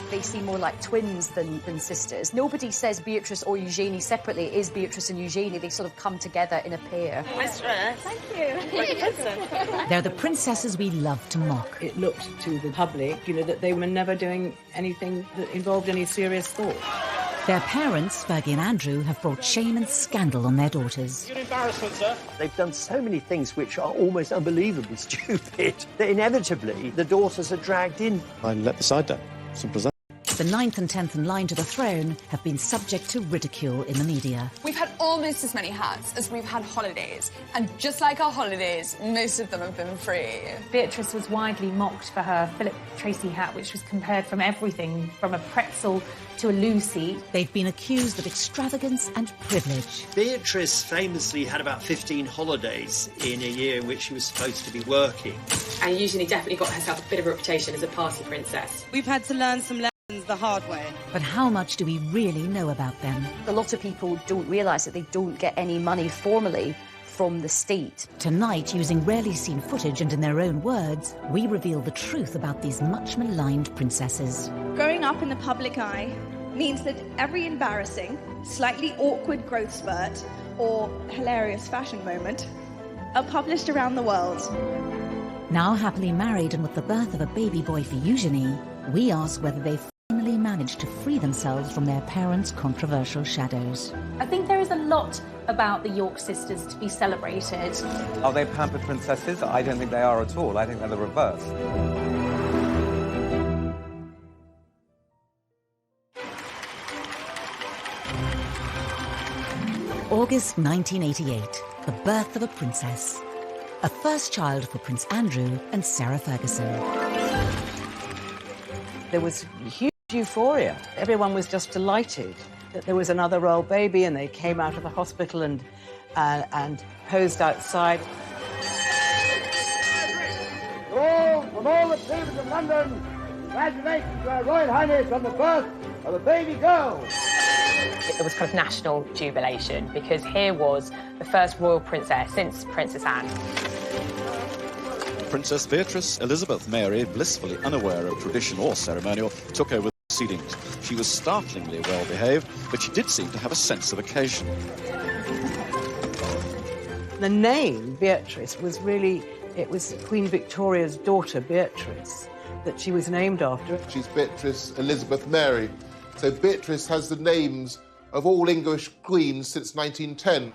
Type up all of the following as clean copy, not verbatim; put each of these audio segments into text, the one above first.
They seem more like twins than sisters. Nobody says Beatrice or Eugenie separately. It is Beatrice and Eugenie. They sort of come together in a pair. Mistress. Thank you. They're the princesses we love to mock. It looked to the public, you know, that they were never doing anything that involved any serious thought. Their parents, Fergie and Andrew, have brought shame and scandal on their daughters. Your embarrassment, sir. They've done so many things which are almost unbelievably stupid that inevitably the daughters are dragged in. I let the side down. Simple as that. The 9th and 10th in line to the throne have been subject to ridicule in the media. We've had almost as many hats as we've had holidays, and just like our holidays, most of them have been free. Beatrice was widely mocked for her Philip Tracy hat, which was compared from everything from a pretzel to a Lucy. They've been accused of extravagance and privilege. Beatrice famously had about 15 holidays in a year in which she was supposed to be working. And Eugenie definitely got herself a bit of a reputation as a party princess. We've had to learn some lessons the hard way. But how much do we really know about them? A lot of people don't realise that they don't get any money formally from the state. Tonight, using rarely seen footage and in their own words, we reveal the truth about these much maligned princesses. Growing up in the public eye means that every embarrassing, slightly awkward growth spurt or hilarious fashion moment are published around the world. Now happily married and with the birth of a baby boy for Eugenie, we ask whether they've finally managed to free themselves from their parents' controversial shadows. I think there is a lot about the York sisters to be celebrated. Are they pampered princesses? I don't think they are at all. I think they're the reverse. August 1988, the birth of a princess. A first child for Prince Andrew and Sarah Ferguson. There was huge euphoria. Everyone was just delighted that there was another royal baby, and they came out of the hospital and posed outside. From all the papers of London, congratulations to Her Royal Highness on the birth of a baby girl. It was kind of national jubilation because here was the first royal princess since Princess Anne. Princess Beatrice Elizabeth Mary, blissfully unaware of tradition or ceremonial, took over the proceedings. She was startlingly well behaved, but she did seem to have a sense of occasion. The name Beatrice was really, it was Queen Victoria's daughter, Beatrice, that she was named after. She's Beatrice Elizabeth Mary. So Beatrice has the names of all English queens since 1910.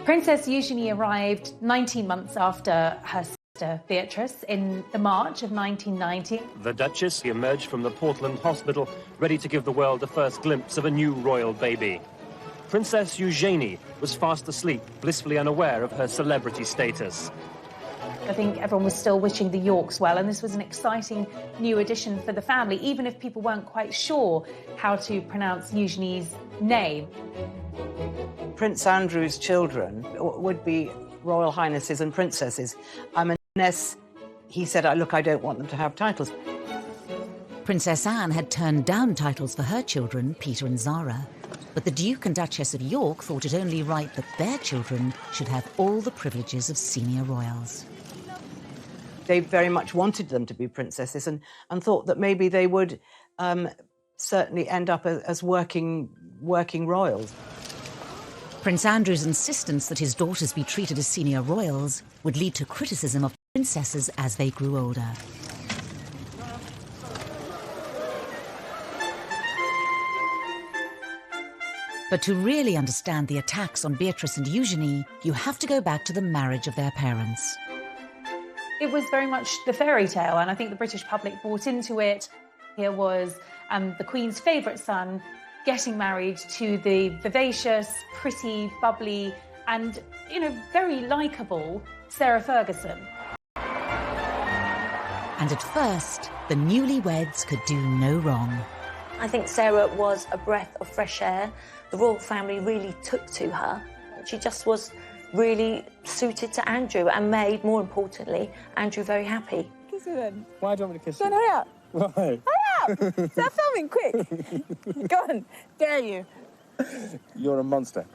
Princess Eugenie arrived 19 months after her sister Beatrice in the March of 1990. The Duchess emerged from the Portland Hospital, ready to give the world the first glimpse of a new royal baby. Princess Eugenie was fast asleep, blissfully unaware of her celebrity status. I think everyone was still wishing the Yorks well, and this was an exciting new addition for the family, even if people weren't quite sure how to pronounce Eugenie's name. Prince Andrew's children would be royal highnesses and princesses, unless he said, look, I don't want them to have titles. Princess Anne had turned down titles for her children, Peter and Zara. But the Duke and Duchess of York thought it only right that their children should have all the privileges of senior royals. They very much wanted them to be princesses and thought that maybe they would certainly end up as working royals. Prince Andrew's insistence that his daughters be treated as senior royals would lead to criticism of princesses as they grew older. But to really understand the attacks on Beatrice and Eugenie, you have to go back to the marriage of their parents. It was very much the fairy tale, and I think the British public bought into it. Here was the Queen's favourite son getting married to the vivacious, pretty, bubbly, and, very likeable Sarah Ferguson. And at first, the newlyweds could do no wrong. I think Sarah was a breath of fresh air. The royal family really took to her. She just was really suited to Andrew and made, more importantly, Andrew very happy. Kiss her then. Why do you want me to kiss Go on, hurry up. Why? Hurry up! Start filming, quick. Go on, dare you. You're a monster.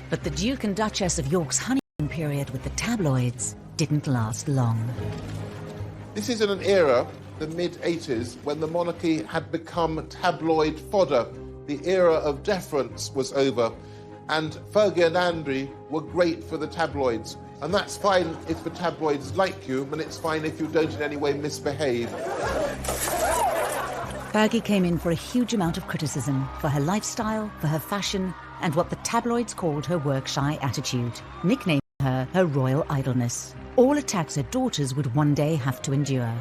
But the Duke and Duchess of York's honeymoon period with the tabloids didn't last long. This is in an era, the mid-80s, when the monarchy had become tabloid fodder. The era of deference was over, and Fergie and Andrew were great for the tabloids. And that's fine if the tabloids like you, and it's fine if you don't in any way misbehave. Fergie came in for a huge amount of criticism for her lifestyle, for her fashion, and what the tabloids called her work-shy attitude, nicknaming her royal idleness. All attacks her daughters would one day have to endure.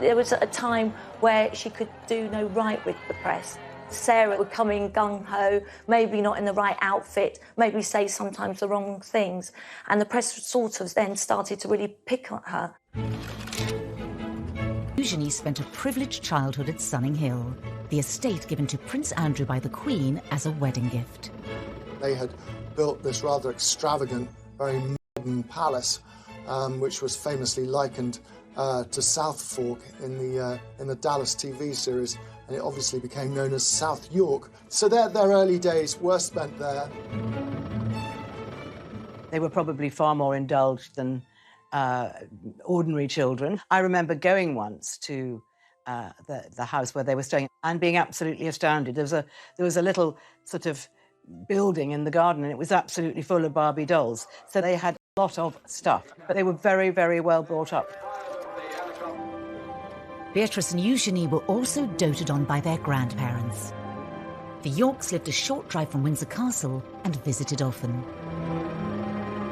There was a time where she could do no right with the press. Sarah would come in gung-ho, maybe not in the right outfit, maybe say sometimes the wrong things, and the press sort of then started to really pick on her. Eugenie spent a privileged childhood at Sunning Hill, the estate given to Prince Andrew by the Queen as a wedding gift. They had built this rather extravagant, very modern palace, which was famously likened to South Fork in the Dallas TV series, and it obviously became known as South York. So their early days were spent there. They were probably far more indulged than ordinary children. I remember going once to the house where they were staying and being absolutely astounded. There was a little sort of building in the garden, and it was absolutely full of Barbie dolls. So they had a lot of stuff, but they were very, very well brought up. Beatrice and Eugenie were also doted on by their grandparents. The Yorks lived a short drive from Windsor Castle and visited often.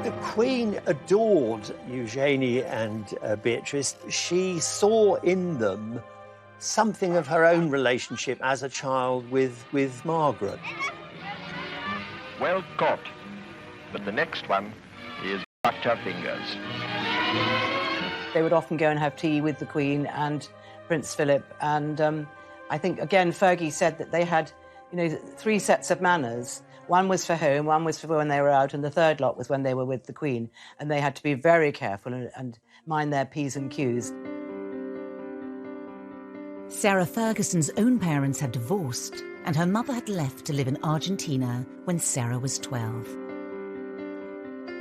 The Queen adored Eugenie and Beatrice. She saw in them something of her own relationship as a child with Margaret. Well caught, but the next one is butter fingers. They would often go and have tea with the Queen and Prince Philip, and I think, again, Fergie said that they had, 3 sets of manners. One was for home, one was for when they were out, and the third lot was when they were with the Queen, and they had to be very careful and mind their P's and Q's. Sarah Ferguson's own parents had divorced, and her mother had left to live in Argentina when Sarah was 12.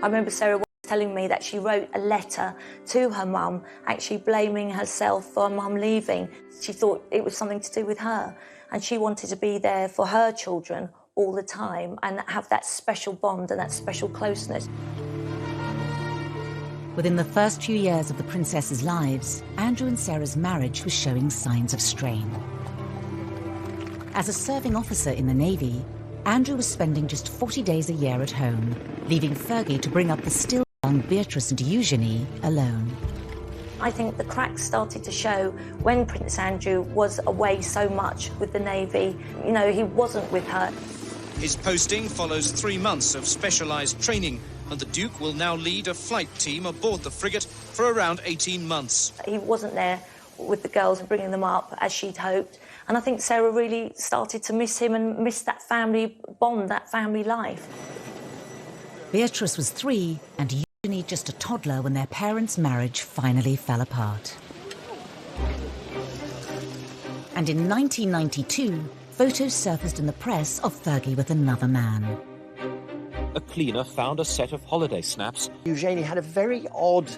I remember Sarah telling me that she wrote a letter to her mum, actually blaming herself for her mum leaving. She thought it was something to do with her, and she wanted to be there for her children all the time and have that special bond and that special closeness. Within the first few years of the princesses' lives, Andrew and Sarah's marriage was showing signs of strain. As a serving officer in the Navy, Andrew was spending just 40 days a year at home, leaving Fergie to bring up the still young Beatrice and Eugenie alone. I think the cracks started to show when Prince Andrew was away so much with the Navy. He wasn't with her. His posting follows 3 months of specialised training, and the Duke will now lead a flight team aboard the frigate for around 18 months. He wasn't there with the girls and bringing them up as she'd hoped. And I think Sarah really started to miss him and miss that family bond, that family life. Beatrice was 3 and Eugenie just a toddler when their parents' marriage finally fell apart. And in 1992, photos surfaced in the press of Fergie with another man. A cleaner found a set of holiday snaps. Eugenie had a very odd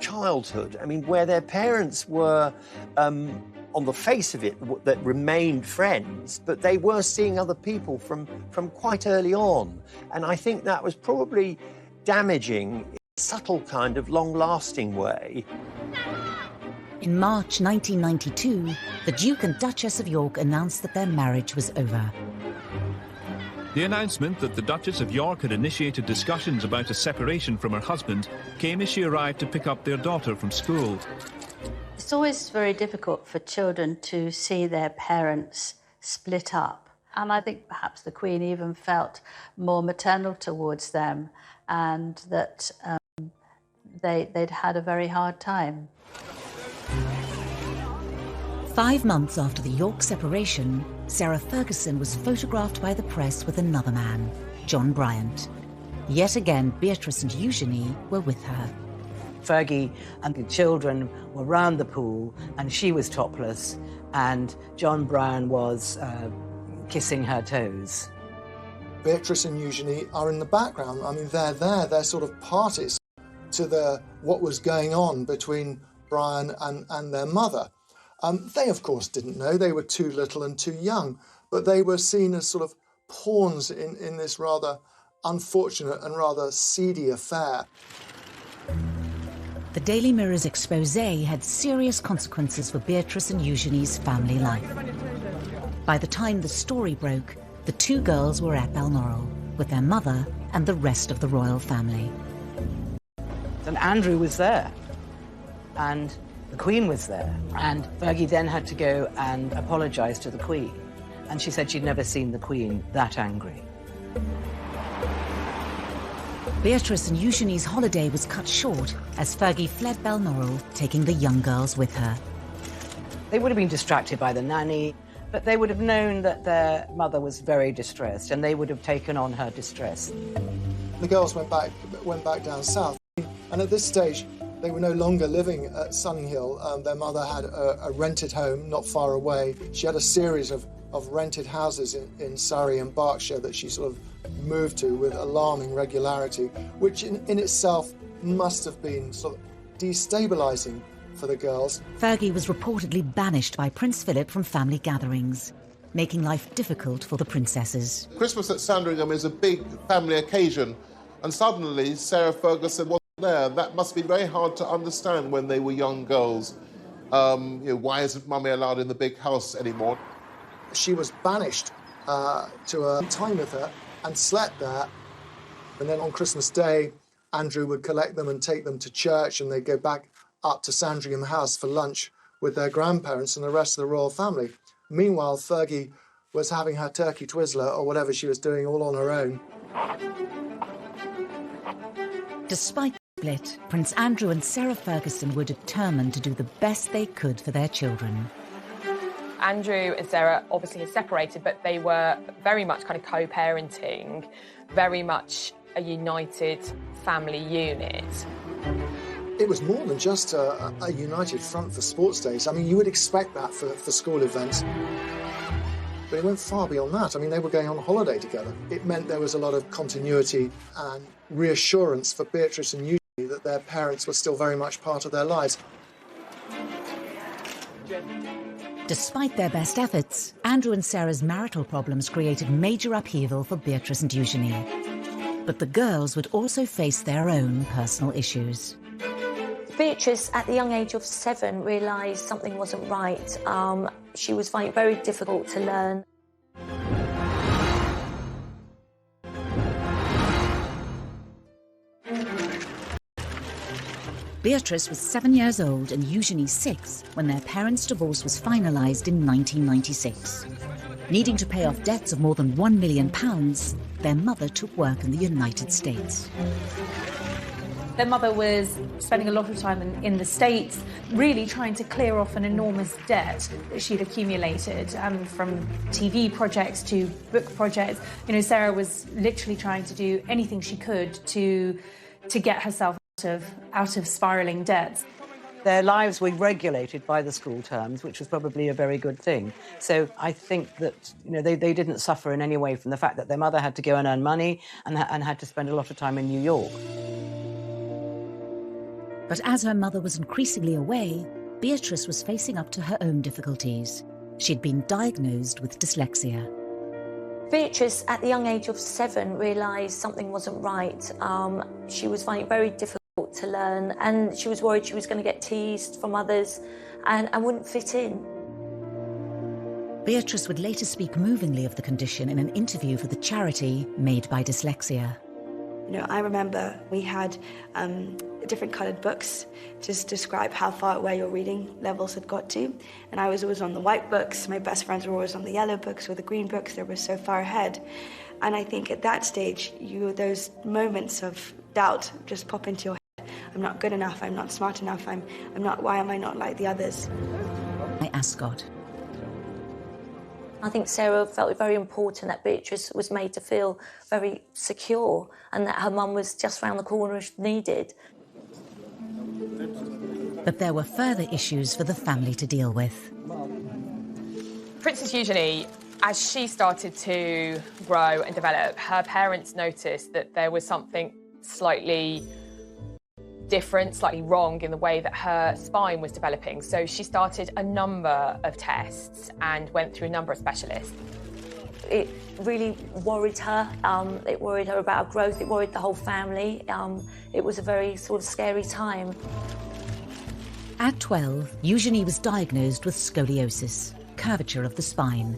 childhood. I mean, where their parents were, on the face of it, that remained friends, but they were seeing other people from quite early on. And I think that was probably damaging in a subtle kind of long-lasting way. In March 1992, the Duke and Duchess of York announced that their marriage was over. The announcement that the Duchess of York had initiated discussions about a separation from her husband came as she arrived to pick up their daughter from school. It's always very difficult for children to see their parents split up. And I think perhaps the Queen even felt more maternal towards them, and that they'd had a very hard time. 5 months after the York separation, Sarah Ferguson was photographed by the press with another man, John Bryant. Yet again, Beatrice and Eugenie were with her. Fergie and the children were round the pool, and she was topless, and John Bryan was kissing her toes. Beatrice and Eugenie are in the background. I mean, they're there, they're sort of parties. to what was going on between Brian and their mother. They, of course, didn't know. They were too little and too young, but they were seen as sort of pawns in this rather unfortunate and rather seedy affair. The Daily Mirror's expose had serious consequences for Beatrice and Eugenie's family life. By the time the story broke, the two girls were at Balmoral with their mother and the rest of the royal family. And Andrew was there, and the Queen was there, and Fergie then had to go and apologise to the Queen, and she said she'd never seen the Queen that angry. Beatrice and Eugenie's holiday was cut short as Fergie fled Balmoral, taking the young girls with her. They would have been distracted by the nanny, but they would have known that their mother was very distressed, and they would have taken on her distress. The girls went back down south, and at this stage, they were no longer living at Sunninghill. Their mother had a rented home not far away. She had a series of rented houses in Surrey and Berkshire that she sort of moved to with alarming regularity, which in itself must have been sort of destabilising for the girls. Fergie was reportedly banished by Prince Philip from family gatherings, making life difficult for the princesses. Christmas at Sandringham is a big family occasion, and suddenly Sarah Ferguson wasn't there. That must be very hard to understand when they were young girls. Why isn't Mummy allowed in the big house anymore? She was banished to a time with her and slept there. And then on Christmas Day, Andrew would collect them and take them to church, and they'd go back up to Sandringham House for lunch with their grandparents and the rest of the royal family. Meanwhile, Fergie was having her turkey twizzler or whatever she was doing all on her own. Despite the split, Prince Andrew and Sarah Ferguson were determined to do the best they could for their children. Andrew and Sarah obviously had separated, but they were very much kind of co-parenting, very much a united family unit. It was more than just a united front for sports days. I mean, you would expect that for school events. But it went far beyond that. I mean, they were going on holiday together. It meant there was a lot of continuity and reassurance for Beatrice and Eugenie that their parents were still very much part of their lives. Despite their best efforts, Andrew and Sarah's marital problems created major upheaval for Beatrice and Eugenie. But the girls would also face their own personal issues. Beatrice, at the young age of 7, realised something wasn't right. She was finding it very difficult to learn. Beatrice was 7 years old and Eugenie 6 when their parents' divorce was finalised in 1996. Needing to pay off debts of more than £1 million, their mother took work in the United States. Their mother was spending a lot of time in the States, really trying to clear off an enormous debt that she'd accumulated, from TV projects to book projects. You know, Sarah was literally trying to do anything she could to get herself out of spiralling debts. Their lives were regulated by the school terms, which was probably a very good thing. So I think that they didn't suffer in any way from the fact that their mother had to go and earn money and had to spend a lot of time in New York. But as her mother was increasingly away, Beatrice was facing up to her own difficulties. She'd been diagnosed with dyslexia. Beatrice, at the young age of 7, realised something wasn't right. She was finding it very difficult to learn, and she was worried she was going to get teased from others and wouldn't fit in. Beatrice would later speak movingly of the condition in an interview for the charity Made by Dyslexia. You know, I remember we had different coloured books to describe how far away your reading levels had got to. And I was always on the white books. My best friends were always on the yellow books or the green books. They were so far ahead. And I think at that stage, those moments of doubt just pop into your head. I'm not good enough. I'm not smart enough. I'm not. Why am I not like the others? My ascot. I think Sarah felt it very important that Beatrice was made to feel very secure and that her mum was just round the corner if needed. But there were further issues for the family to deal with. Princess Eugenie, as she started to grow and develop, her parents noticed that there was something slightly different, slightly wrong in the way that her spine was developing. So she started a number of tests and went through a number of specialists. It really worried her. It worried her about her growth. It worried the whole family. It was a very sort of scary time. At 12, Eugenie was diagnosed with scoliosis, curvature of the spine.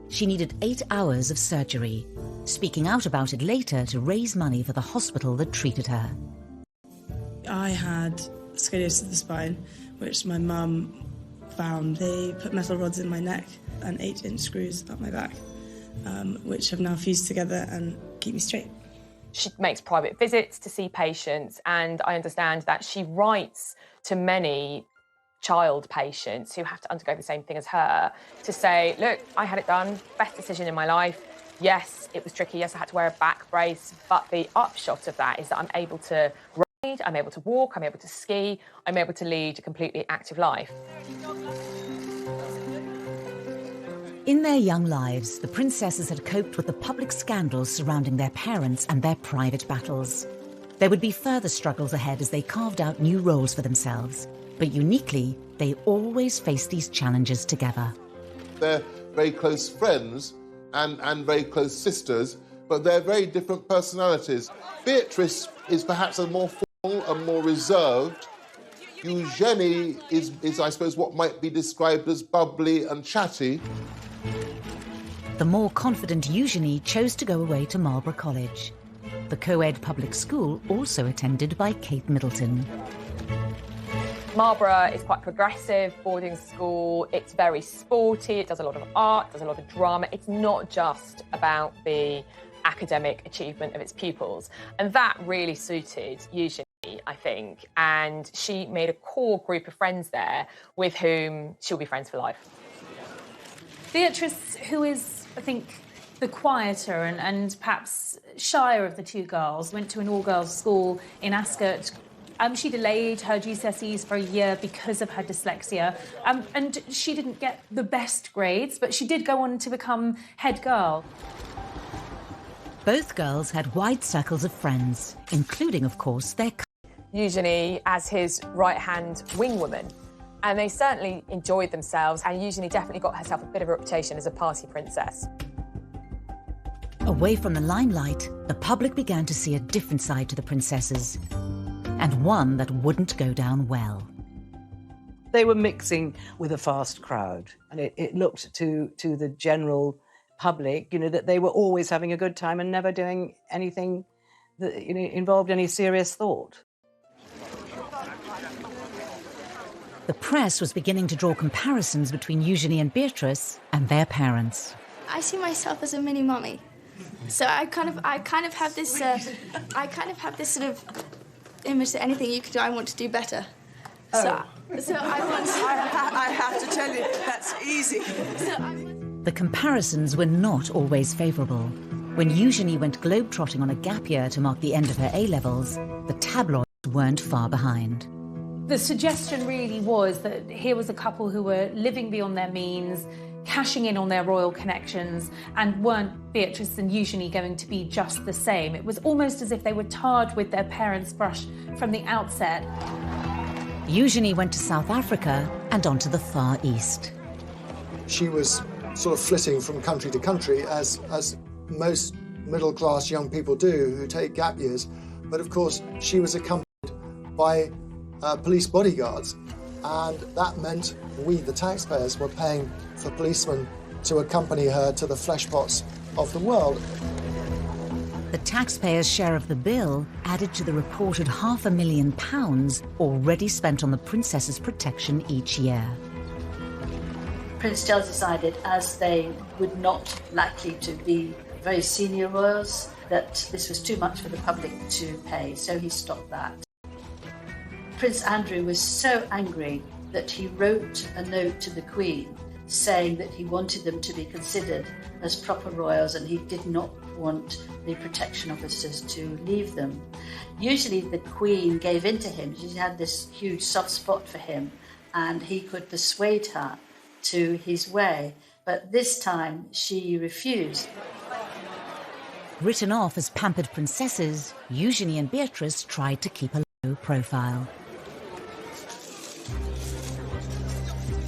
She needed 8 hours of surgery, speaking out about it later to raise money for the hospital that treated her. I had scoliosis of the spine, which my mum found. They put metal rods in my neck and 8-inch screws up my back, which have now fused together and keep me straight. She makes private visits to see patients, and I understand that she writes to many child patients who have to undergo the same thing as her to say, look, I had it done, best decision in my life. Yes, it was tricky. Yes, I had to wear a back brace, but the upshot of that is that I'm able to ride, I'm able to walk, I'm able to ski, I'm able to lead a completely active life. In their young lives, the princesses had coped with the public scandals surrounding their parents and their private battles. There would be further struggles ahead as they carved out new roles for themselves. But uniquely, they always faced these challenges together. They're very close friends and very close sisters, but they're very different personalities. Beatrice is perhaps a more formal and more reserved. Eugenie is, I suppose, what might be described as bubbly and chatty. The more confident Eugenie chose to go away to Marlborough College, the co-ed public school also attended by Kate Middleton. Marlborough is quite progressive boarding school. It's very sporty. It does a lot of art, does a lot of drama. It's not just about the academic achievement of its pupils. And that really suited Eugenie, I think. And she made a core group of friends there with whom she'll be friends for life. Beatrice, who is, I think, the quieter and perhaps shyer of the two girls, went to an all-girls school in Ascot. She delayed her GCSEs for a year because of her dyslexia, and she didn't get the best grades, but she did go on to become head girl. Both girls had wide circles of friends, including, of course, their Eugenie as his right-hand wingwoman. And they certainly enjoyed themselves, and Eugenie definitely got herself a bit of a reputation as a party princess. Away from the limelight, the public began to see a different side to the princesses, and one that wouldn't go down well. They were mixing with a fast crowd, and it looked to the general public, that they were always having a good time and never doing anything that involved any serious thought. The press was beginning to draw comparisons between Eugenie and Beatrice and their parents. I see myself as a mini mummy, so I kind of have this sort of image that anything you could do, I want to do better. So I want. I have to tell you, that's easy. The comparisons were not always favourable. When Eugenie went globetrotting on a gap year to mark the end of her A-levels, the tabloids weren't far behind. The suggestion really was that here was a couple who were living beyond their means, cashing in on their royal connections, and weren't Beatrice and Eugenie going to be just the same? It was almost as if they were tarred with their parents' brush from the outset. Eugenie went to South Africa and on to the Far East. She was sort of flitting from country to country, as most middle-class young people do who take gap years. But of course, she was accompanied by police bodyguards, and that meant we, the taxpayers, were paying for policemen to accompany her to the fleshpots of the world. The taxpayers' share of the bill added to the reported £500,000 already spent on the princess's protection each year. Prince Charles decided, as they would not likely to be very senior royals, that this was too much for the public to pay, so he stopped that. Prince Andrew was so angry that he wrote a note to the Queen saying that he wanted them to be considered as proper royals and he did not want the protection officers to leave them. Usually the Queen gave in to him. She had this huge soft spot for him and he could persuade her to his way, but this time she refused. Written off as pampered princesses, Eugenie and Beatrice tried to keep aloof. low profile.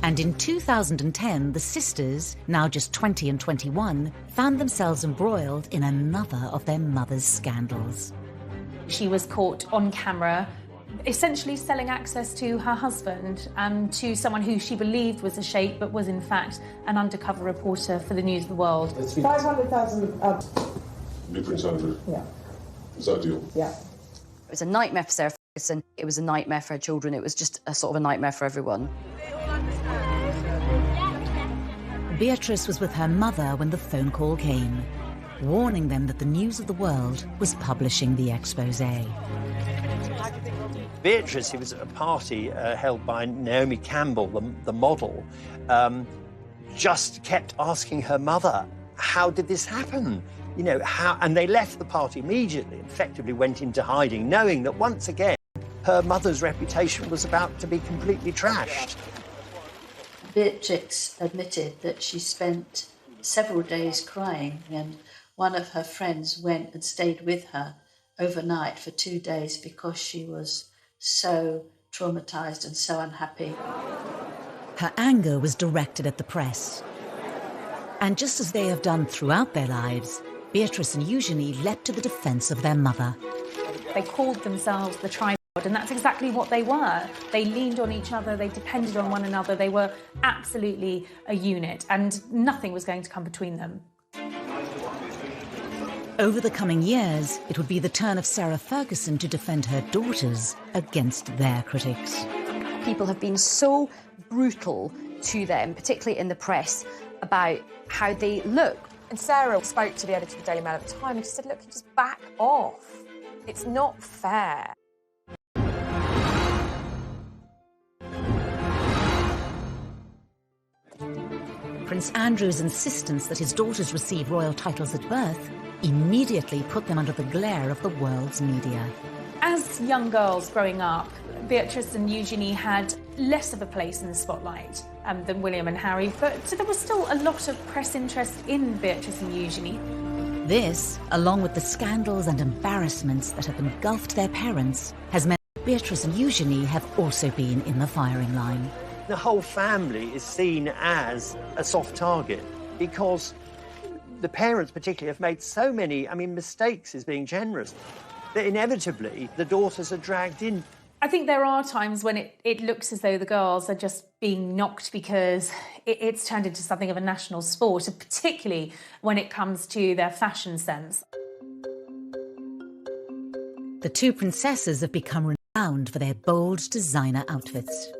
And in 2010, the sisters, now just 20 and 21, found themselves embroiled in another of their mother's scandals. She was caught on camera, essentially selling access to her husband to someone who she believed was a sheikh, but was in fact an undercover reporter for the News of the World. 500,000 New Prince Andrew. Yeah. Is that a deal? Yeah. It was a nightmare for Sarah Ferguson. It was a nightmare for her children. It was just a sort of a nightmare for everyone. Beatrice was with her mother when the phone call came, warning them that the News of the World was publishing the exposé. Beatrice, who was at a party held by Naomi Campbell, the model, just kept asking her mother, how did this happen? You know, how? And they left the party immediately, effectively went into hiding, knowing that once again, her mother's reputation was about to be completely trashed. Beatrix admitted that she spent several days crying, and one of her friends went and stayed with her overnight for 2 days because she was so traumatised and so unhappy. Her anger was directed at the press. And just as they have done throughout their lives, Beatrice and Eugenie leapt to the defence of their mother. They called themselves the tripod, and that's exactly what they were. They leaned on each other, they depended on one another, they were absolutely a unit, and nothing was going to come between them. Over the coming years, it would be the turn of Sarah Ferguson to defend her daughters against their critics. People have been so brutal to them, particularly in the press, about how they look. And Sarah spoke to the editor of the Daily Mail at the time and she said, look, just back off. It's not fair. Prince Andrew's insistence that his daughters receive royal titles at birth immediately put them under the glare of the world's media. As young girls growing up, Beatrice and Eugenie had less of a place in the spotlight than William and Harry, but there was still a lot of press interest in Beatrice and Eugenie. This, along with the scandals and embarrassments that have engulfed their parents, has meant Beatrice and Eugenie have also been in the firing line. The whole family is seen as a soft target because the parents particularly have made so many, mistakes is being generous, that inevitably the daughters are dragged in. I think there are times when it looks as though the girls are just being knocked because it's turned into something of a national sport, particularly when it comes to their fashion sense. The two princesses have become renowned for their bold designer outfits.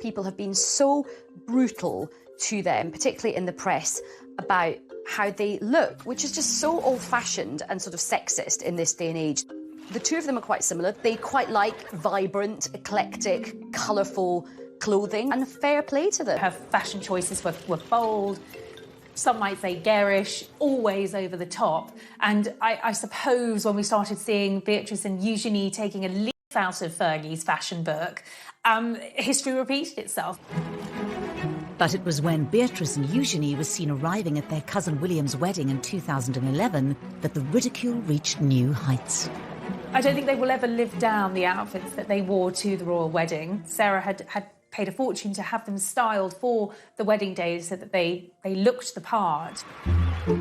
People have been so brutal to them, particularly in the press, about how they look, which is just so old-fashioned and sort of sexist in this day and age. The two of them are quite similar. They quite like vibrant, eclectic, colourful clothing, and fair play to them. Her fashion choices were bold, some might say garish, always over the top. And I suppose when we started seeing Beatrice and Eugenie taking a leaf out of Fergie's fashion book, history repeated itself. But it was when Beatrice and Eugenie were seen arriving at their cousin William's wedding in 2011 that the ridicule reached new heights. I don't think they will ever live down the outfits that they wore to the royal wedding. Sarah had paid a fortune to have them styled for the wedding day so that they looked the part.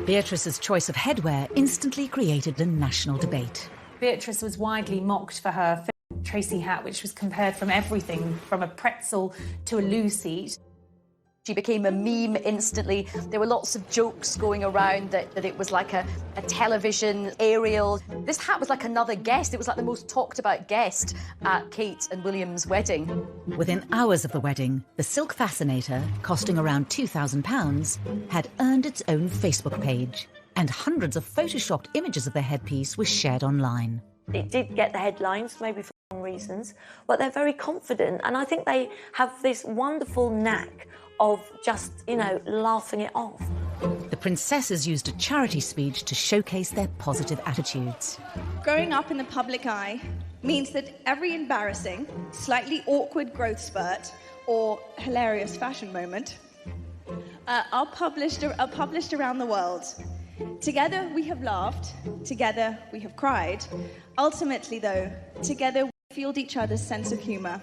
Beatrice's choice of headwear instantly created a national debate. Beatrice was widely mocked for her Tracy hat, which was compared from everything from a pretzel to a loo seat. She became a meme instantly. There were lots of jokes going around that it was like a television aerial. This hat was like another guest. It was like the most talked about guest at Kate and William's wedding. Within hours of the wedding, the silk fascinator, costing around £2,000, had earned its own Facebook page, and hundreds of photoshopped images of the headpiece were shared online. It did get the headlines, maybe for wrong reasons, but they're very confident, and I think they have this wonderful knack of just, laughing it off. The princesses used a charity speech to showcase their positive attitudes. Growing up in the public eye means that every embarrassing, slightly awkward growth spurt or hilarious fashion moment are published around the world. Together we have laughed, together we have cried. Ultimately, though, together we fueled each other's sense of humour.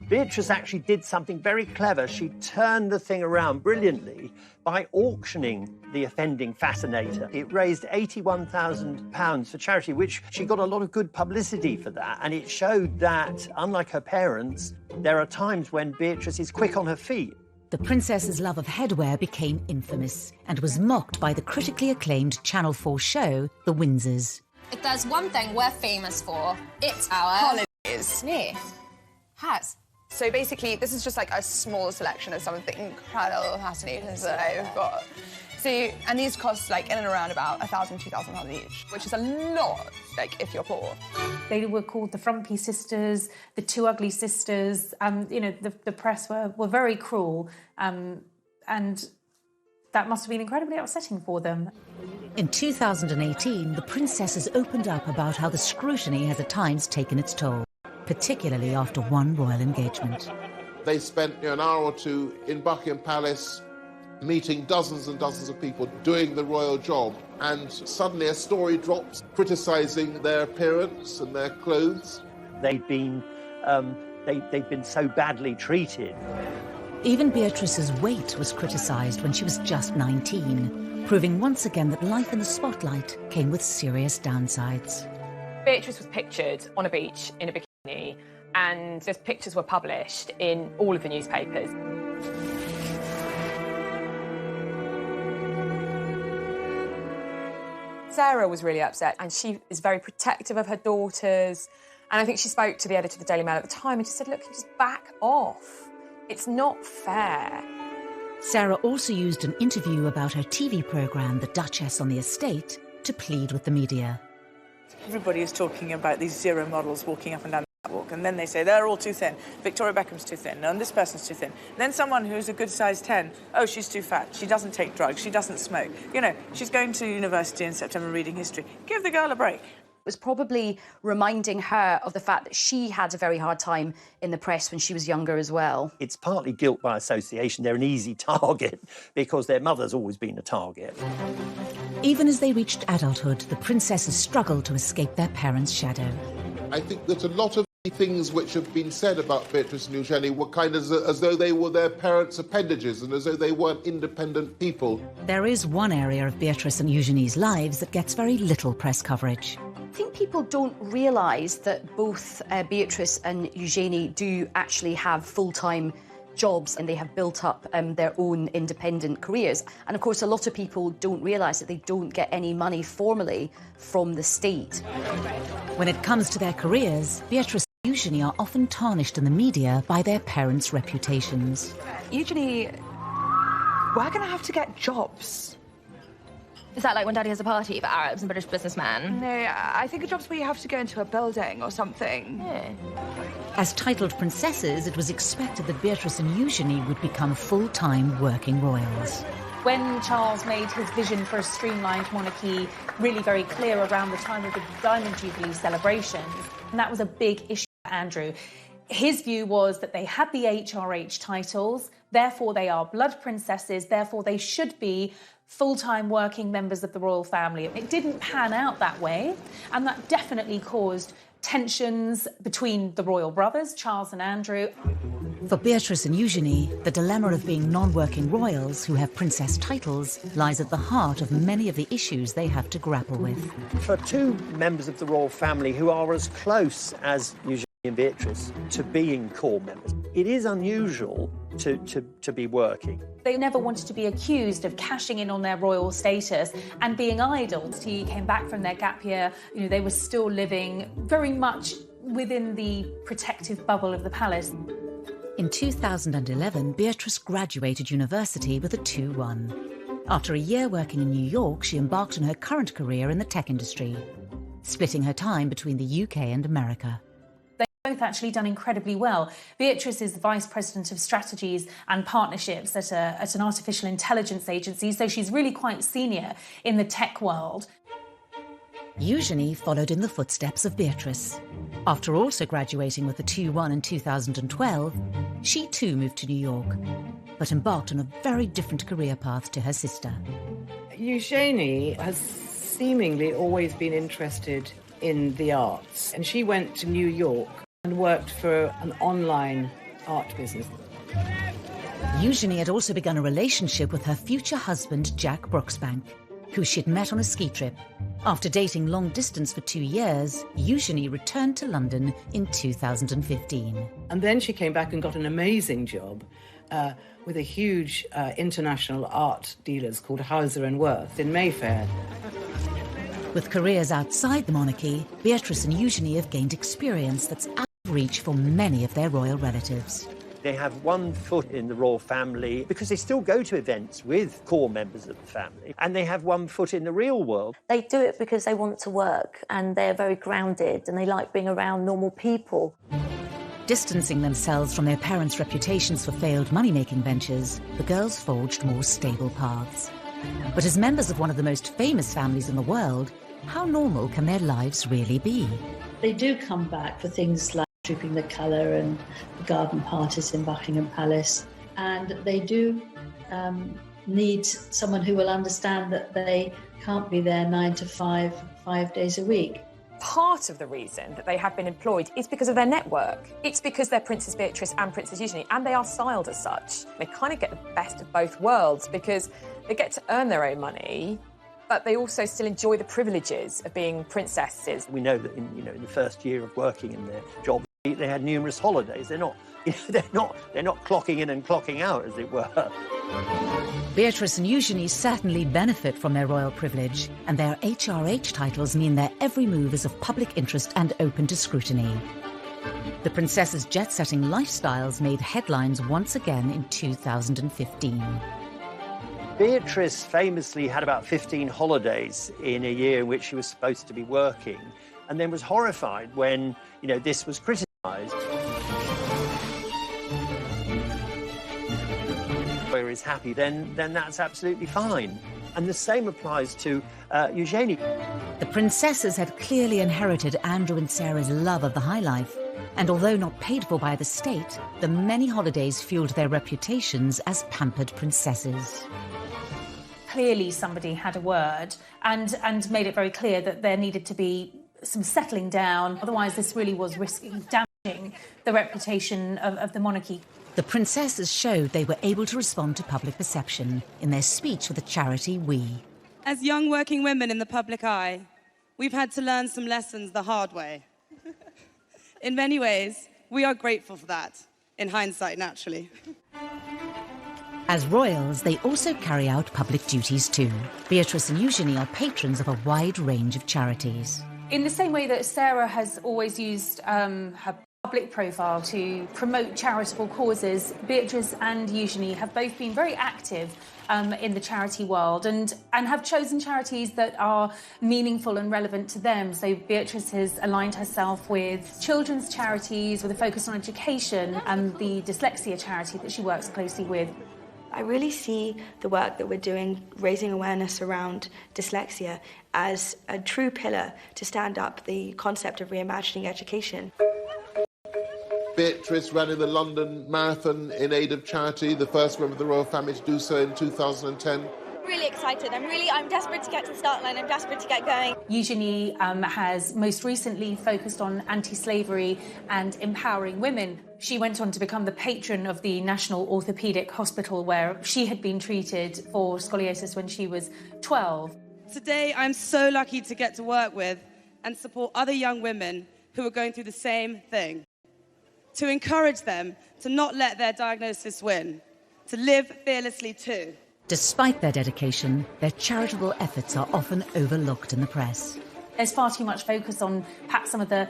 Beatrice actually did something very clever. She turned the thing around brilliantly by auctioning the offending fascinator. It raised £81,000 for charity, which she got a lot of good publicity for that. And it showed that, unlike her parents, there are times when Beatrice is quick on her feet. The princess's love of headwear became infamous and was mocked by the critically acclaimed Channel 4 show, The Windsors. If there's one thing we're famous for, it's our holidays. Yeah. Hats. So basically, this is just like a small selection of some of the incredible fascinators that I've got. So, and these cost like in and around about £1,000, £2,000 each, which is a lot, like if you're poor. They were called the Frumpy Sisters, the Two Ugly Sisters. You know, the press were very cruel, and that must have been incredibly upsetting for them. In 2018, the princesses opened up about how the scrutiny has at times taken its toll, particularly after one royal engagement. They spent an hour or two in Buckingham Palace meeting dozens and dozens of people doing the royal job, and suddenly a story drops criticising their appearance and their clothes. They'd been so badly treated. Even Beatrice's weight was criticised when she was just 19, proving once again that life in the spotlight came with serious downsides. Beatrice was pictured on a beach in a bikini, and those pictures were published in all of the newspapers. Sarah was really upset, and she is very protective of her daughters. And I think she spoke to the editor of the Daily Mail at the time and she said, look, just back off. It's not fair. Sarah also used an interview about her TV programme, The Duchess on the Estate, to plead with the media. Everybody is talking about these zero models walking up and down the catwalk, and then they say they're all too thin. Victoria Beckham's too thin, and this person's too thin. And then someone who's a good size 10, oh, she's too fat, she doesn't take drugs, she doesn't smoke. You know, she's going to university in September reading history. Give the girl a break. It was probably reminding her of the fact that she had a very hard time in the press when she was younger as well. It's partly guilt by association. They're an easy target because their mother's always been a target. Even as they reached adulthood, the princesses struggled to escape their parents' shadow. I think that a lot of the things which have been said about Beatrice and Eugenie were kind of as though they were their parents' appendages and as though they weren't independent people. There is one area of Beatrice and Eugenie's lives that gets very little press coverage. I think people don't realise that both Beatrice and Eugenie do actually have full-time jobs and they have built up their own independent careers. And of course, a lot of people don't realise that they don't get any money formally from the state. When it comes to their careers, Beatrice and Eugenie are often tarnished in the media by their parents' reputations. Eugenie, we're going to have to get jobs. Is that like when Daddy has a party for Arabs and British businessmen? No, I think a job's where you have to go into a building or something. Yeah. As titled princesses, it was expected that Beatrice and Eugenie would become full-time working royals. When Charles made his vision for a streamlined monarchy really very clear around the time of the Diamond Jubilee celebrations, and that was a big issue for Andrew. His view was that they had the HRH titles, therefore they are blood princesses, therefore they should be full-time working members of the royal family. It didn't pan out that way, and that definitely caused tensions between the royal brothers, Charles and Andrew. For Beatrice and Eugenie, the dilemma of being non-working royals who have princess titles lies at the heart of many of the issues they have to grapple with. For two members of the royal family who are as close as Eugenie and Beatrice to being core members, it is unusual to be working. They never wanted to be accused of cashing in on their royal status and being idle. He came back from their gap year, you know, they were still living very much within the protective bubble of the palace. In 2011, Beatrice graduated university with a 2-1. After a year working in New York, she embarked on her current career in the tech industry, splitting her time between the UK and America. They've both actually done incredibly well. Beatrice is the Vice President of Strategies and Partnerships at an artificial intelligence agency, so she's really quite senior in the tech world. Eugenie followed in the footsteps of Beatrice. After also graduating with a 2-1 in 2012, she too moved to New York, but embarked on a very different career path to her sister. Eugenie has seemingly always been interested in the arts, and she went to New York and worked for an online art business. Eugenie had also begun a relationship with her future husband, Jack Brooksbank, who she'd met on a ski trip. After dating long distance for 2 years, Eugenie returned to London in 2015. And then she came back and got an amazing job with a huge international art dealers called Hauser & Wirth in Mayfair. With careers outside the monarchy, Beatrice and Eugenie have gained experience that's out of reach for many of their royal relatives. They have one foot in the royal family because they still go to events with core members of the family, and they have one foot in the real world. They do it because they want to work and they're very grounded and they like being around normal people. Distancing themselves from their parents' reputations for failed money-making ventures, the girls forged more stable paths. But as members of one of the most famous families in the world, how normal can their lives really be? They do come back for things like Trooping the Colour and the garden parties in Buckingham Palace. And they do need someone who will understand that they can't be there 9 to 5, 5 days a week. Part of the reason that they have been employed is because of their network. It's because they're Princess Beatrice and Princess Eugenie, and they are styled as such. They kind of get the best of both worlds because they get to earn their own money, but they also still enjoy the privileges of being princesses. We know that in the first year of working in their job, they had numerous holidays. They're not clocking in and clocking out, as it were. Beatrice and Eugenie certainly benefit from their royal privilege, and their HRH titles mean their every move is of public interest and open to scrutiny. The princess's jet-setting lifestyles made headlines once again in 2015. Beatrice famously had about 15 holidays in a year in which she was supposed to be working, and then was horrified when, this was criticised. Is happy, then that's absolutely fine. And the same applies to Eugenie. The princesses had clearly inherited Andrew and Sarah's love of the high life, and although not paid for by the state, the many holidays fueled their reputations as pampered princesses. Clearly somebody had a word and made it very clear that there needed to be some settling down, otherwise this really was risking damaging the reputation of the monarchy. The princesses showed they were able to respond to public perception in their speech for the charity We. As young working women in the public eye, we've had to learn some lessons the hard way. In many ways, we are grateful for that, in hindsight, naturally. As royals, they also carry out public duties too. Beatrice and Eugenie are patrons of a wide range of charities. In the same way that Sarah has always used her public profile to promote charitable causes, Beatrice and Eugenie have both been very active in the charity world and have chosen charities that are meaningful and relevant to them. So Beatrice has aligned herself with children's charities with a focus on education and the dyslexia charity that she works closely with. I really see the work that we're doing, raising awareness around dyslexia, as a true pillar to stand up the concept of reimagining education. Beatrice ran in the London Marathon in aid of charity, the first member of the royal family to do so in 2010. Really excited. I'm desperate to get to the start line. I'm desperate to get going. Eugenie has most recently focused on anti-slavery and empowering women. She went on to become the patron of the National Orthopaedic Hospital, where she had been treated for scoliosis when she was 12. Today, I'm so lucky to get to work with and support other young women who are going through the same thing. To encourage them to not let their diagnosis win, to live fearlessly too. Despite their dedication, their charitable efforts are often overlooked in the press. There's far too much focus on perhaps some of the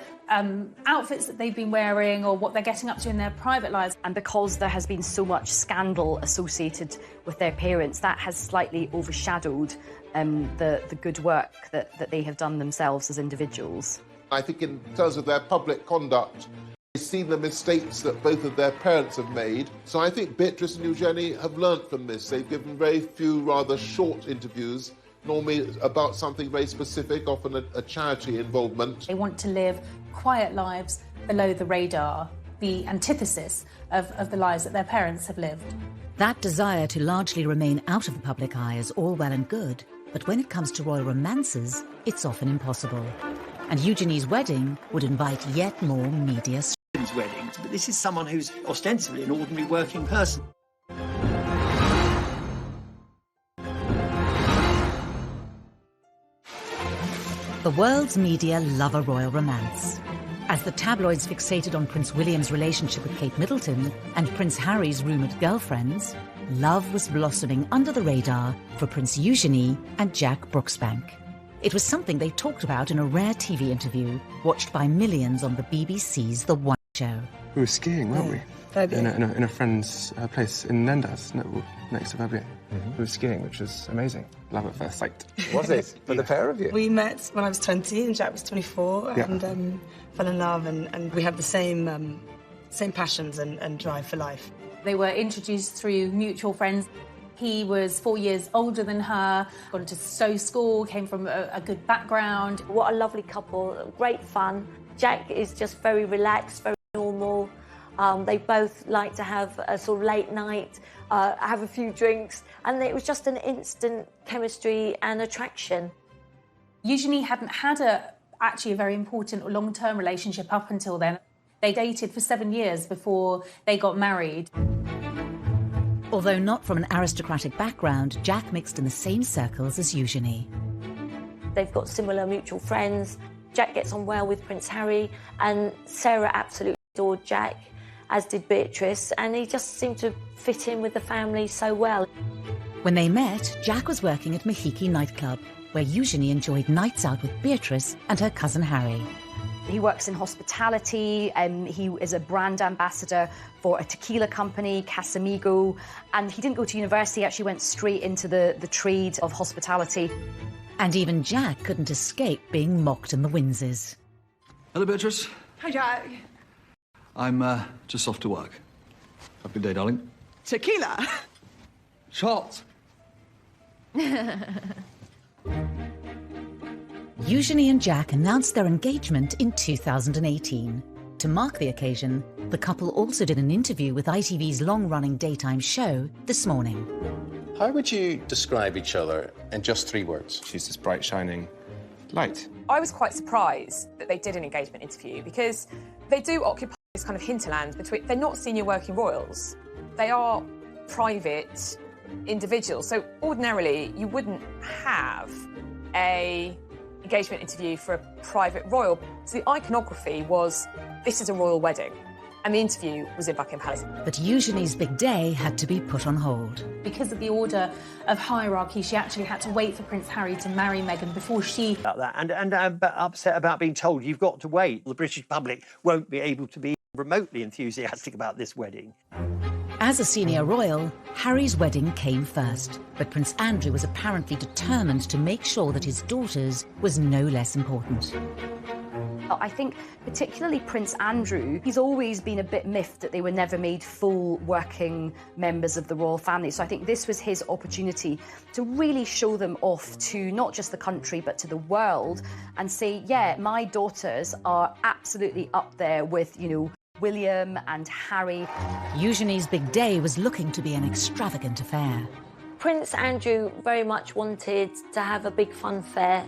outfits that they've been wearing or what they're getting up to in their private lives. And because there has been so much scandal associated with their parents, that has slightly overshadowed the good work that they have done themselves as individuals. I think in terms of their public conduct, they've seen the mistakes that both of their parents have made. So I think Beatrice and Eugenie have learnt from this. They've given very few rather short interviews, normally about something very specific, often a charity involvement. They want to live quiet lives below the radar, the antithesis of the lives that their parents have lived. That desire to largely remain out of the public eye is all well and good, but when it comes to royal romances, it's often impossible. And Eugenie's wedding would invite yet more media Meghan's wedding, but this is someone who's ostensibly an ordinary working person. The world's media love a royal romance. As the tabloids fixated on Prince William's relationship with Kate Middleton and Prince Harry's rumoured girlfriends, love was blossoming under the radar for Prince Eugenie and Jack Brooksbank. It was something they talked about in a rare TV interview watched by millions on the BBC's The One Show. We were skiing, weren't we? Verbier. In a friend's place in Nendas, next to Verbier. We were skiing, which was amazing. Love at first sight. Was it? For the pair of you? We met when I was 20 and Jack was 24 Yeah. and fell in love and we had the same passions and drive for life. They were introduced through mutual friends. He was 4 years older than her, got into Stowe School, came from a good background. What a lovely couple, great fun. Jack is just very relaxed, very normal. They both like to have a sort of late night, have a few drinks, and it was just an instant chemistry and attraction. Eugenie hadn't had actually a very important or long-term relationship up until then. They dated for 7 years before they got married. Although not from an aristocratic background, Jack mixed in the same circles as Eugenie. They've got similar mutual friends. Jack gets on well with Prince Harry, and Sarah absolutely adored Jack, as did Beatrice, and he just seemed to fit in with the family so well. When they met, Jack was working at Mahiki nightclub, where Eugenie enjoyed nights out with Beatrice and her cousin Harry. He works in hospitality, he is a brand ambassador for a tequila company, Casamigo, and he didn't go to university, he actually went straight into the trade of hospitality. And even Jack couldn't escape being mocked in the Windses. Hello, Beatrice. Hi, Jack. I'm just off to work. Have a good day, darling. Tequila. Shot. Eugenie and Jack announced their engagement in 2018. To mark the occasion, the couple also did an interview with ITV's long-running daytime show This Morning. How would you describe each other in just 3 words? She's this bright, shining light. I was quite surprised that they did an engagement interview because they do occupy this kind of hinterland between. They're not senior working royals. They are private individuals. So ordinarily, you wouldn't have a engagement interview for a private royal. So the iconography was, this is a royal wedding. And the interview was in Buckingham Palace. But Eugenie's big day had to be put on hold. Because of the order of hierarchy, she actually had to wait for Prince Harry to marry Meghan before she... About that, and I'm upset about being told you've got to wait. The British public won't be able to be remotely enthusiastic about this wedding. As a senior royal, Harry's wedding came first, but Prince Andrew was apparently determined to make sure that his daughter's was no less important. I think particularly Prince Andrew, he's always been a bit miffed that they were never made full working members of the royal family. So I think this was his opportunity to really show them off to not just the country but to the world and say, yeah, my daughters are absolutely up there with, you know, William and Harry. Eugenie's big day was looking to be an extravagant affair. Prince Andrew very much wanted to have a big funfair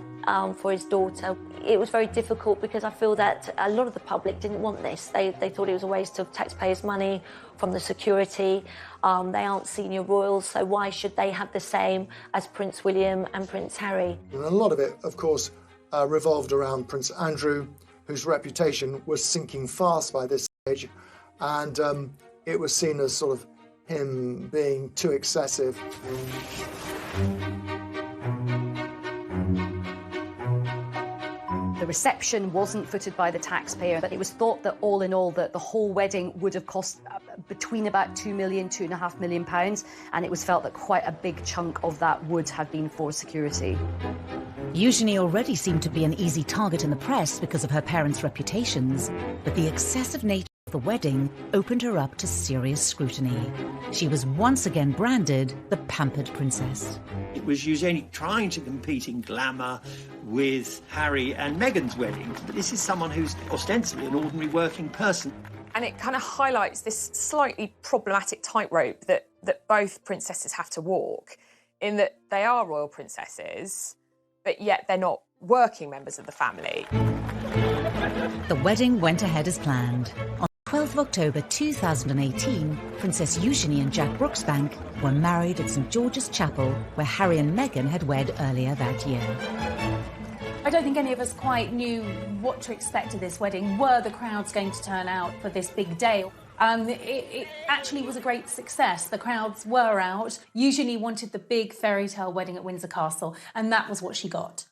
for his daughter. It was very difficult because I feel that a lot of the public didn't want this. They thought it was a waste of taxpayers' money from the security. They aren't senior royals, so why should they have the same as Prince William and Prince Harry? And a lot of it, of course, revolved around Prince Andrew, whose reputation was sinking fast by this stage, and it was seen as sort of him being too excessive. The reception wasn't footed by the taxpayer, but it was thought that all in all that the whole wedding would have cost between about £2 million, £2.5 million, and it was felt that quite a big chunk of that would have been for security. Eugenie already seemed to be an easy target in the press because of her parents' reputations, but the excessive nature of the wedding opened her up to serious scrutiny. She was once again branded the pampered princess. It was Eugenie trying to compete in glamour with Harry and Meghan's wedding, but this is someone who's ostensibly an ordinary working person. And it kind of highlights this slightly problematic tightrope that both princesses have to walk, in that they are royal princesses, but yet they're not working members of the family. The wedding went ahead as planned. On the 12th of October 2018, Princess Eugenie and Jack Brooksbank were married at St George's Chapel, where Harry and Meghan had wed earlier that year. I don't think any of us quite knew what to expect of this wedding. Were the crowds going to turn out for this big day? It actually was a great success. The crowds were out. Eugenie wanted the big fairy tale wedding at Windsor Castle, and that was what she got.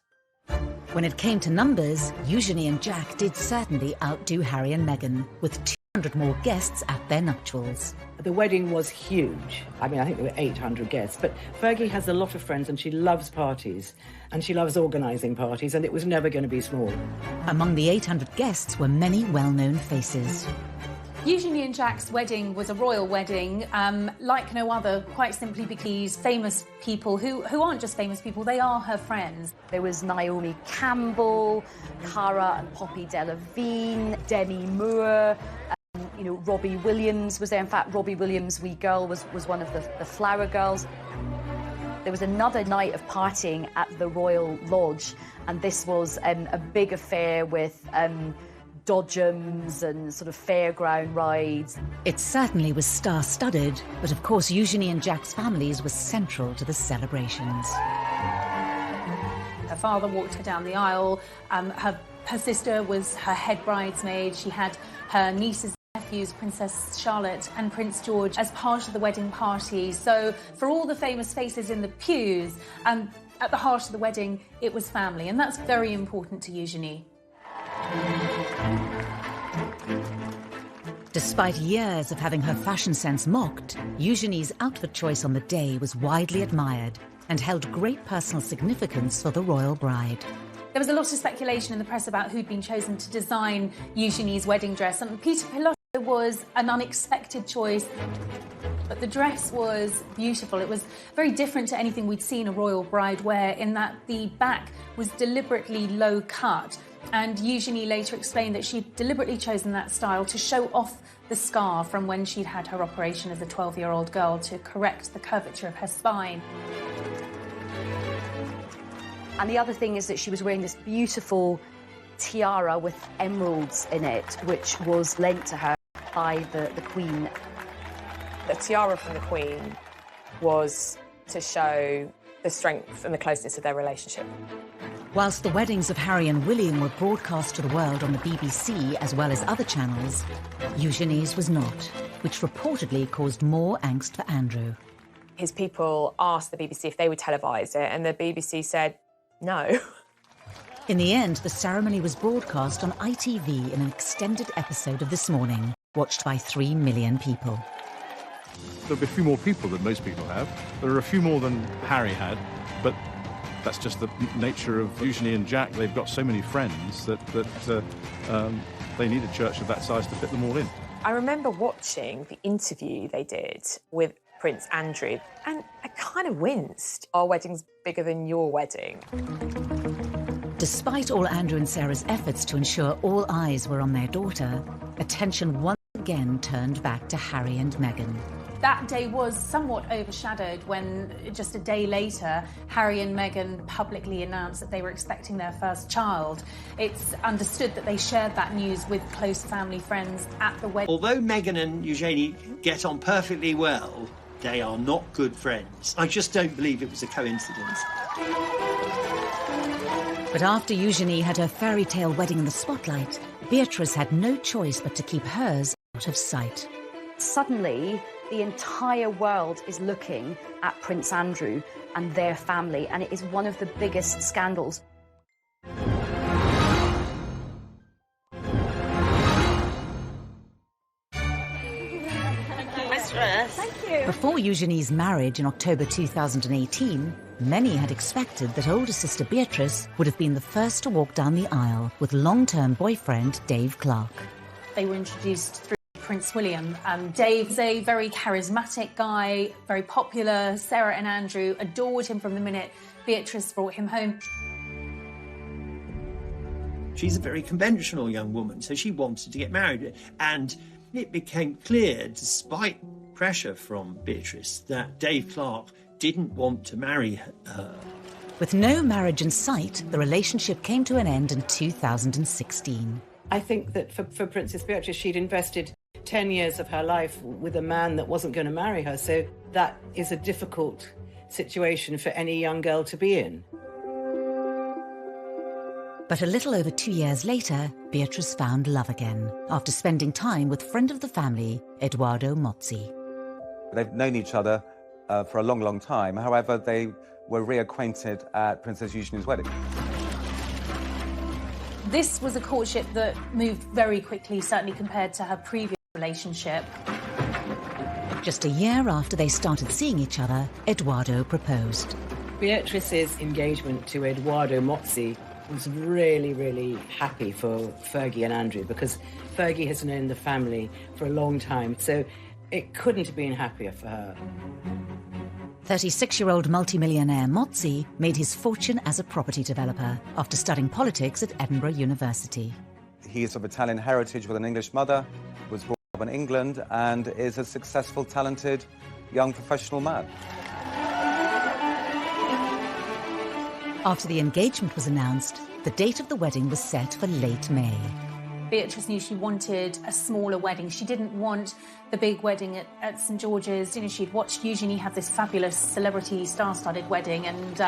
When it came to numbers, Eugenie and Jack did certainly outdo Harry and Meghan, with 200 more guests at their nuptials. The wedding was huge. I mean, I think there were 800 guests, but Fergie has a lot of friends and she loves parties, and she loves organising parties, and it was never going to be small. Among the 800 guests were many well-known faces. Eugenie and Jack's wedding was a royal wedding, like no other, quite simply because famous people who aren't just famous people, they are her friends. There was Naomi Campbell, Cara and Poppy Delevingne, Demi Moore, Robbie Williams was there. In fact, Robbie Williams' wee girl was one of the Flower Girls. There was another night of partying at the Royal Lodge, and this was a big affair with dodgems and sort of fairground rides. It certainly was star-studded, but of course Eugenie and Jack's families were central to the celebrations. Her father walked her down the aisle. Her sister was her head bridesmaid. She had her nieces and nephews, Princess Charlotte and Prince George, as part of the wedding party. So for all the famous faces in the pews, at the heart of the wedding, it was family, and that's very important to Eugenie. Despite years of having her fashion sense mocked, Eugenie's outfit choice on the day was widely admired and held great personal significance for the royal bride. There was a lot of speculation in the press about who'd been chosen to design Eugenie's wedding dress, and Peter Pilotto was an unexpected choice. But the dress was beautiful. It was very different to anything we'd seen a royal bride wear, in that the back was deliberately low cut. And Eugenie later explained that she'd deliberately chosen that style to show off the scar from when she'd had her operation as a 12-year-old girl to correct the curvature of her spine. And the other thing is that she was wearing this beautiful tiara with emeralds in it, which was lent to her by the Queen. The tiara from the Queen was to show the strength and the closeness of their relationship. Whilst the weddings of Harry and William were broadcast to the world on the BBC as well as other channels, Eugenie's was not, which reportedly caused more angst for Andrew. His people asked the BBC if they would televise it, and the BBC said no. In the end, the ceremony was broadcast on ITV in an extended episode of This Morning, watched by 3 million people. There'll be a few more people than most people have. There are a few more than Harry had, but that's just the nature of Eugenie and Jack. They've got so many friends that they need a church of that size to fit them all in. I remember watching the interview they did with Prince Andrew, and I kind of winced. Our wedding's bigger than your wedding. Despite all Andrew and Sarah's efforts to ensure all eyes were on their daughter, attention once again turned back to Harry and Meghan. That day was somewhat overshadowed when, just a day later, Harry and Meghan publicly announced that they were expecting their first child. It's understood that they shared that news with close family friends at the wedding. Although Meghan and Eugenie get on perfectly well, they are not good friends. I just don't believe it was a coincidence. But after Eugenie had her fairy tale wedding in the spotlight, Beatrice had no choice but to keep hers out of sight. Suddenly, the entire world is looking at Prince Andrew and their family, and it is one of the biggest scandals. Thank you. Before Eugenie's marriage in October 2018, many had expected that older sister Beatrice would have been the first to walk down the aisle with long-term boyfriend Dave Clark. They were introduced through Prince William. Dave's a very charismatic guy, very popular. Sarah and Andrew adored him from the minute Beatrice brought him home. She's a very conventional young woman, so she wanted to get married. And it became clear, despite pressure from Beatrice, that Dave Clark didn't want to marry her. With no marriage in sight, the relationship came to an end in 2016. I think that for Princess Beatrice, she'd invested 10 years of her life with a man that wasn't going to marry her. So that is a difficult situation for any young girl to be in. But a little over 2 years later, Beatrice found love again after spending time with friend of the family, Edoardo Mozzi. They've known each other for a long, long time. However, they were reacquainted at Princess Eugenie's wedding. This was a courtship that moved very quickly, certainly compared to her previous relationship. Just a year after they started seeing each other, Edoardo proposed. Beatrice's engagement to Edoardo Mozzi was really, really happy for Fergie and Andrew, because Fergie has known the family for a long time, so it couldn't have been happier for her. 36-year-old multimillionaire Mozzi made his fortune as a property developer after studying politics at Edinburgh University. He is of Italian heritage with an English mother, was brought up in England, and is a successful, talented, young professional man. After the engagement was announced, the date of the wedding was set for late May. Beatrice knew she wanted a smaller wedding. She didn't want the big wedding at St George's. You know, she'd watched Eugenie have this fabulous celebrity star-studded wedding and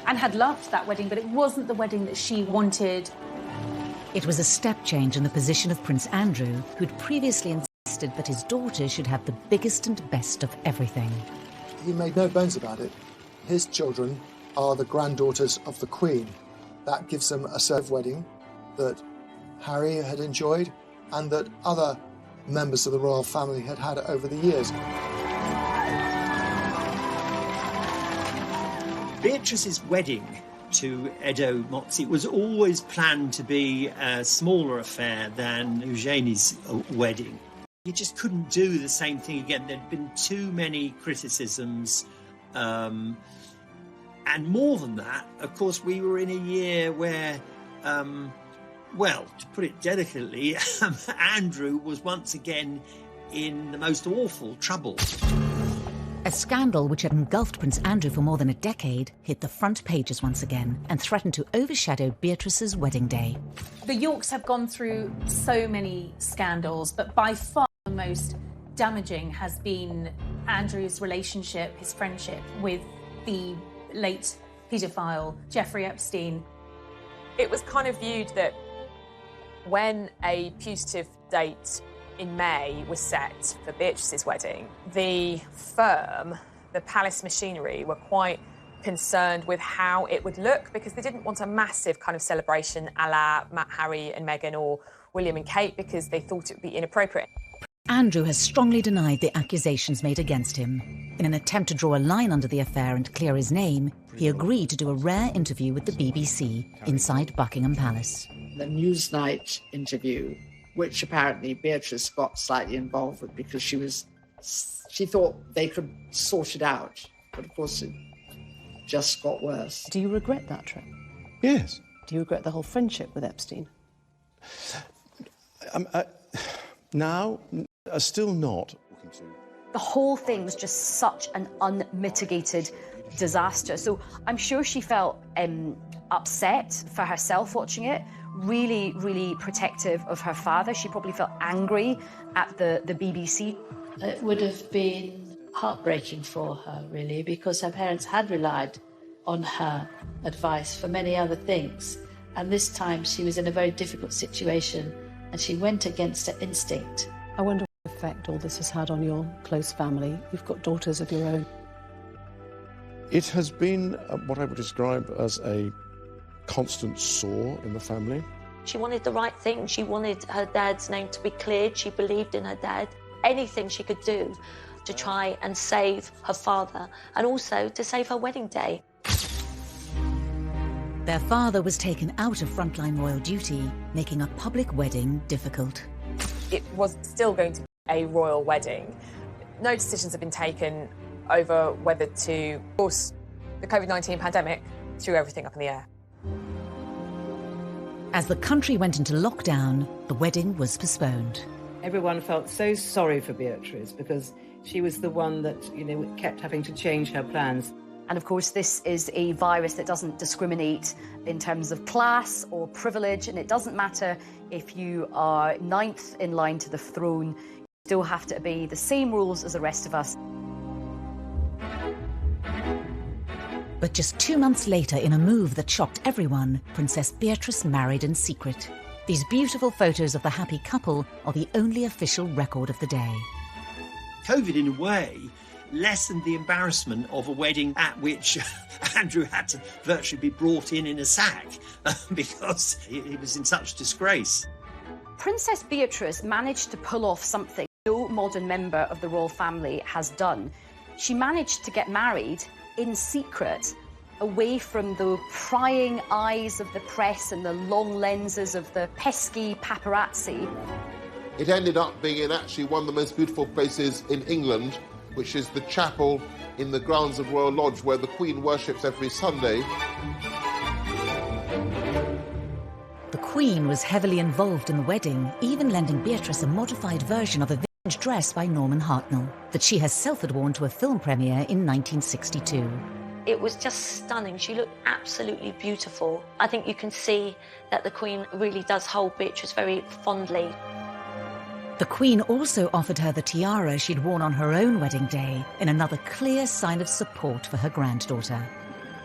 had loved that wedding, but it wasn't the wedding that she wanted. It was a step change in the position of Prince Andrew, who'd previously insisted that his daughters should have the biggest and best of everything. He made no bones about it. His children are the granddaughters of the Queen. That gives them a served wedding that Harry had enjoyed and that other members of the royal family had had over the years. Beatrice's wedding to Edo Mozzi was always planned to be a smaller affair than Eugenie's wedding. You just couldn't do the same thing again. There'd been too many criticisms. And more than that, of course, we were in a year where, well, to put it delicately, Andrew was once again in the most awful trouble. A scandal which had engulfed Prince Andrew for more than a decade hit the front pages once again and threatened to overshadow Beatrice's wedding day. The Yorks have gone through so many scandals, but by far the most damaging has been Andrew's relationship, his friendship with the late paedophile Jeffrey Epstein. It was kind of viewed that when a putative date in May was set for Beatrice's wedding, the firm, the palace machinery, were quite concerned with how it would look because they didn't want a massive kind of celebration a la Harry and Meghan or William and Kate because they thought it would be inappropriate. Andrew has strongly denied the accusations made against him. In an attempt to draw a line under the affair and clear his name, he agreed to do a rare interview with the BBC inside Buckingham Palace. The Newsnight interview, which apparently Beatrice got slightly involved with because she thought they could sort it out. But of course it just got worse. Do you regret that trip? Yes. Do you regret the whole friendship with Epstein? Now, still not. The whole thing was just such an unmitigated disaster. So I'm sure she felt upset for herself watching it, really, really protective of her father. She probably felt angry at the BBC. It would have been heartbreaking for her, really, because her parents had relied on her advice for many other things. And this time she was in a very difficult situation and she went against her instinct. I wonder what effect all this has had on your close family. You've got daughters of your own. It has been what I would describe as a constant sore in the family. She wanted the right thing. She wanted her dad's name to be cleared. She believed in her dad. Anything she could do to try and save her father and also to save her wedding day. Their father was taken out of frontline royal duty, making a public wedding difficult. It was still going to be a royal wedding. No decisions have been taken over whether to, of course, the COVID-19 pandemic threw everything up in the air. As the country went into lockdown, the wedding was postponed. Everyone felt so sorry for Beatrice because she was the one that, kept having to change her plans. And of course, this is a virus that doesn't discriminate in terms of class or privilege, and it doesn't matter if you are 9th in line to the throne, you still have to obey the same rules as the rest of us. But just 2 months later, in a move that shocked everyone, Princess Beatrice married in secret. These beautiful photos of the happy couple are the only official record of the day. COVID, in a way, lessened the embarrassment of a wedding at which Andrew had to virtually be brought in a sack because he was in such disgrace. Princess Beatrice managed to pull off something no modern member of the royal family has done. She managed to get married in secret, away from the prying eyes of the press and the long lenses of the pesky paparazzi. It ended up being in actually one of the most beautiful places in England, which is the chapel in the grounds of Royal Lodge, where the Queen worships every Sunday. The Queen was heavily involved in the wedding, even lending Beatrice a modified version of a vintage dress by Norman Hartnell that she herself had worn to a film premiere in 1962. It was just stunning. She looked absolutely beautiful. I think you can see that the Queen really does hold Beatrice very fondly. The Queen also offered her the tiara she'd worn on her own wedding day, in another clear sign of support for her granddaughter.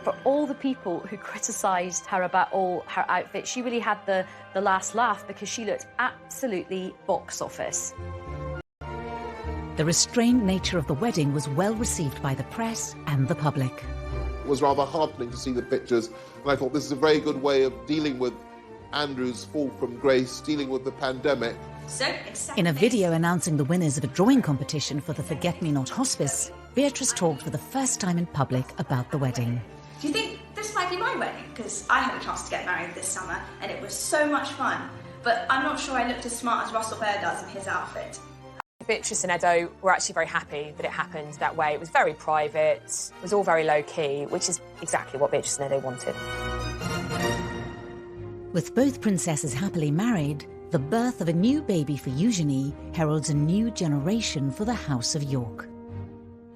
For all the people who criticised her about all her outfits, she really had the last laugh because she looked absolutely box office. The restrained nature of the wedding was well received by the press and the public. It was rather heartening to see the pictures, and I thought this is a very good way of dealing with Andrew's fall from grace, dealing with the pandemic. In a video announcing the winners of a drawing competition for the Forget-Me-Not Hospice, Beatrice talked for the first time in public about the wedding. Do you think this might be my wedding? Because I had a chance to get married this summer and it was so much fun. But I'm not sure I looked as smart as Russell Bear does in his outfit. Beatrice and Edo were actually very happy that it happened that way. It was very private, it was all very low-key, which is exactly what Beatrice and Edo wanted. With both princesses happily married, the birth of a new baby for Eugenie heralds a new generation for the House of York.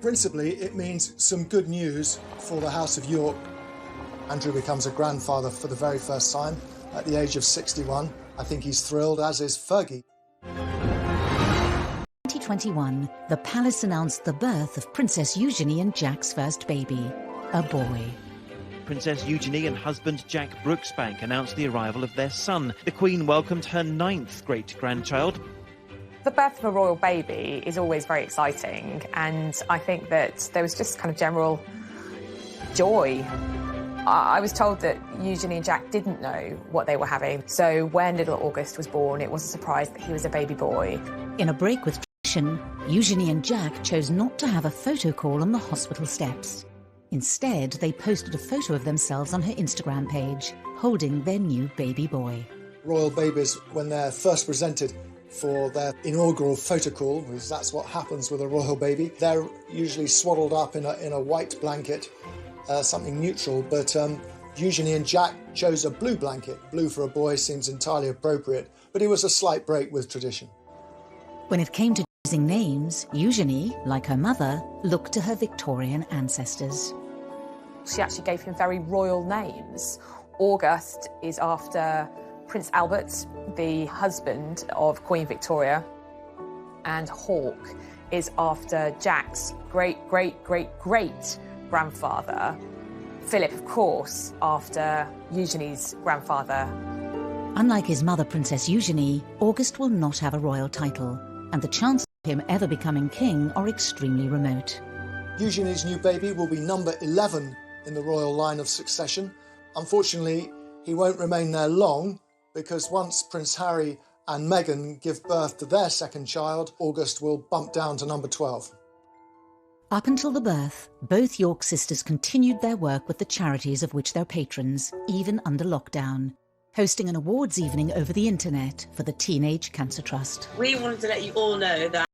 Principally, it means some good news for the House of York. Andrew becomes a grandfather for the very first time at the age of 61. I think he's thrilled, as is Fergie. 2021, the palace announced the birth of Princess Eugenie and Jack's first baby, a boy. Princess Eugenie and husband Jack Brooksbank announced the arrival of their son. The Queen welcomed her 9th great-grandchild. The birth of a royal baby is always very exciting, and I think that there was just kind of general joy. I was told that Eugenie and Jack didn't know what they were having, so when little August was born, it was a surprise that he was a baby boy. In a break with tradition, Eugenie and Jack chose not to have a photo call on the hospital steps. Instead, they posted a photo of themselves on her Instagram page, holding their new baby boy. Royal babies, when they're first presented for their inaugural photo call, because that's what happens with a royal baby, they're usually swaddled up in a white blanket, something neutral, but Eugenie and Jack chose a blue blanket. Blue for a boy seems entirely appropriate, but it was a slight break with tradition. When it came to choosing names, Eugenie, like her mother, looked to her Victorian ancestors. She actually gave him very royal names. August is after Prince Albert, the husband of Queen Victoria, and Hawke is after Jack's great-great-great-great-grandfather. Philip, of course, after Eugenie's grandfather. Unlike his mother, Princess Eugenie, August will not have a royal title, and the chances of him ever becoming king are extremely remote. Eugenie's new baby will be number 11 in the royal line of succession. Unfortunately, he won't remain there long, because once Prince Harry and Meghan give birth to their second child, August will bump down to number 12. Up until the birth, both York sisters continued their work with the charities of which they're patrons, even under lockdown, hosting an awards evening over the internet for the Teenage Cancer Trust. We wanted to let you all know that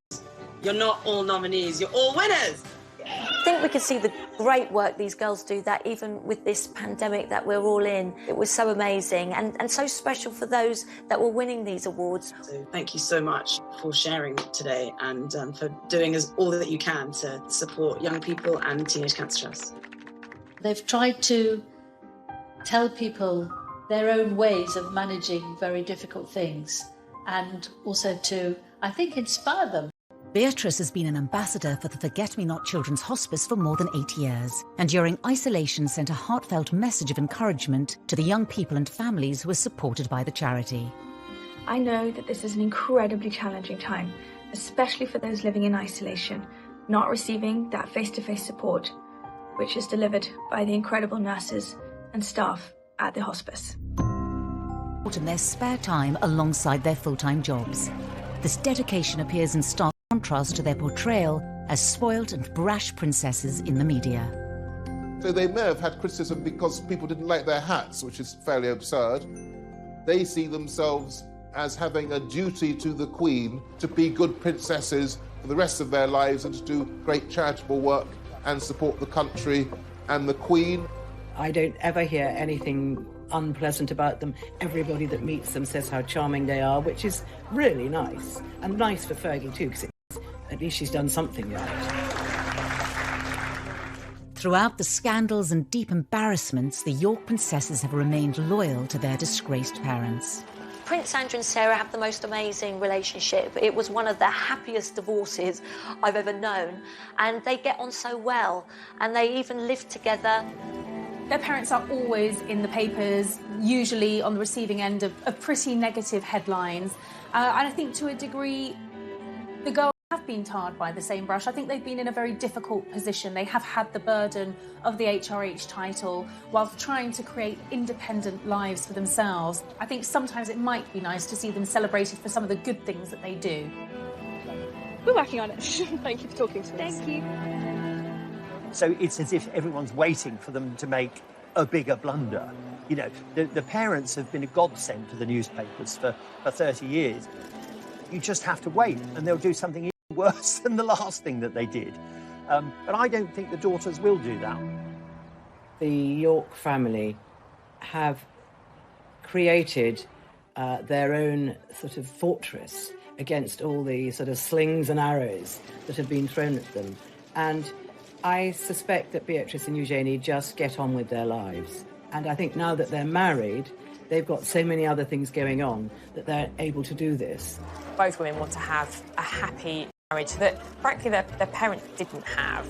you're not all nominees, you're all winners. I think we can see the great work these girls do, that even with this pandemic that we're all in, it was so amazing and so special for those that were winning these awards. So thank you so much for sharing today and for doing all that you can to support young people and Teenage Cancer Trust. They've tried to tell people their own ways of managing very difficult things and also to, I think, inspire them. Beatrice has been an ambassador for the Forget-Me-Not Children's Hospice for more than 8 years, and during isolation sent a heartfelt message of encouragement to the young people and families who were supported by the charity. I know that this is an incredibly challenging time, especially for those living in isolation, not receiving that face-to-face support, which is delivered by the incredible nurses and staff at the hospice. In their spare time alongside their full-time jobs. This dedication appears in stark contrast to their portrayal as spoilt and brash princesses in the media. So they may have had criticism because people didn't like their hats, which is fairly absurd. They see themselves as having a duty to the Queen to be good princesses for the rest of their lives and to do great charitable work and support the country and the Queen. I don't ever hear anything unpleasant about them. Everybody that meets them says how charming they are, which is really nice. And nice for Fergie too, because at least she's done something right. Throughout the scandals and deep embarrassments, the York princesses have remained loyal to their disgraced parents. Prince Andrew and Sarah have the most amazing relationship. It was one of the happiest divorces I've ever known, and they get on so well, and they even live together. Their parents are always in the papers, usually on the receiving end of pretty negative headlines. And I think to a degree, the girls have been tarred by the same brush. I think they've been in a very difficult position. They have had the burden of the HRH title whilst trying to create independent lives for themselves. I think sometimes it might be nice to see them celebrated for some of the good things that they do. We're working on it. Thank you for talking to us. Thank you. So it's as if everyone's waiting for them to make a bigger blunder. You know, the parents have been a godsend to the newspapers for 30 years. You just have to wait, and they'll do something even worse than the last thing that they did. But I don't think the daughters will do that. The York family have created their own sort of fortress against all the sort of slings and arrows that have been thrown at them. And I suspect that Beatrice and Eugenie just get on with their lives. And I think now that they're married, they've got so many other things going on that they're able to do this. Both women want to have a happy marriage that, frankly, their parents didn't have.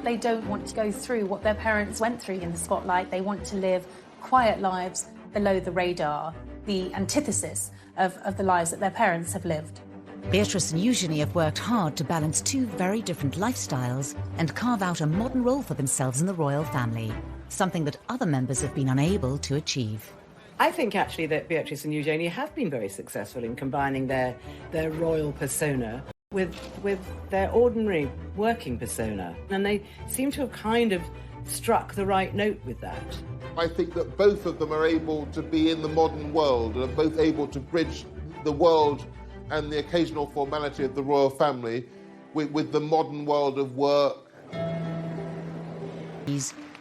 They don't want to go through what their parents went through in the spotlight. They want to live quiet lives below the radar, the antithesis of the lives that their parents have lived. Beatrice and Eugenie have worked hard to balance two very different lifestyles and carve out a modern role for themselves in the royal family, something that other members have been unable to achieve. I think actually that Beatrice and Eugenie have been very successful in combining their royal persona with their ordinary working persona. And they seem to have kind of struck the right note with that. I think that both of them are able to be in the modern world and are both able to bridge the world and the occasional formality of the royal family with the modern world of work.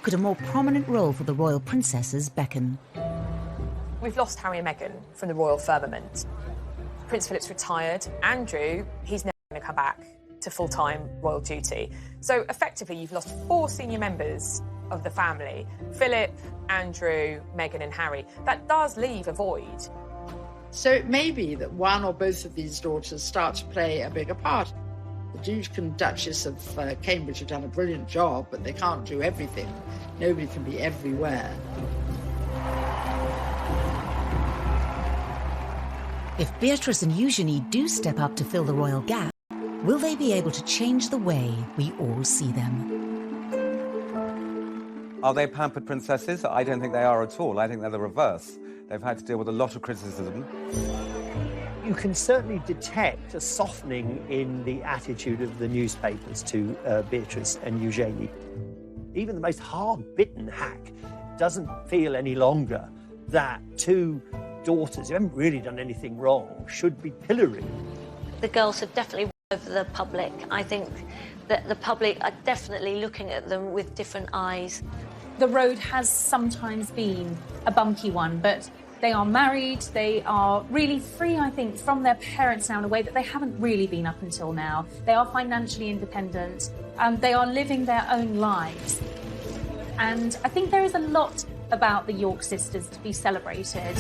Could a more prominent role for the royal princesses beckon? We've lost Harry and Meghan from the royal firmament. Prince Philip's retired. Andrew, he's never going to come back to full-time royal duty. So effectively, you've lost 4 senior members of the family: Philip, Andrew, Meghan and Harry. That does leave a void. So it may be that one or both of these daughters start to play a bigger part. The Duke and Duchess of Cambridge have done a brilliant job, but they can't do everything. Nobody can be everywhere. If Beatrice and Eugenie do step up to fill the royal gap, will they be able to change the way we all see them? Are they pampered princesses? I don't think they are at all. I think they're the reverse. They've had to deal with a lot of criticism. You can certainly detect a softening in the attitude of the newspapers to Beatrice and Eugenie. Even the most hard-bitten hack doesn't feel any longer that two daughters who haven't really done anything wrong should be pilloried. The girls have definitely won over the public. I think that the public are definitely looking at them with different eyes. The road has sometimes been a bumpy one, but they are married, they are really free, I think, from their parents now in a way that they haven't really been up until now. They are financially independent, they are living their own lives. And I think there is a lot about the York sisters to be celebrated.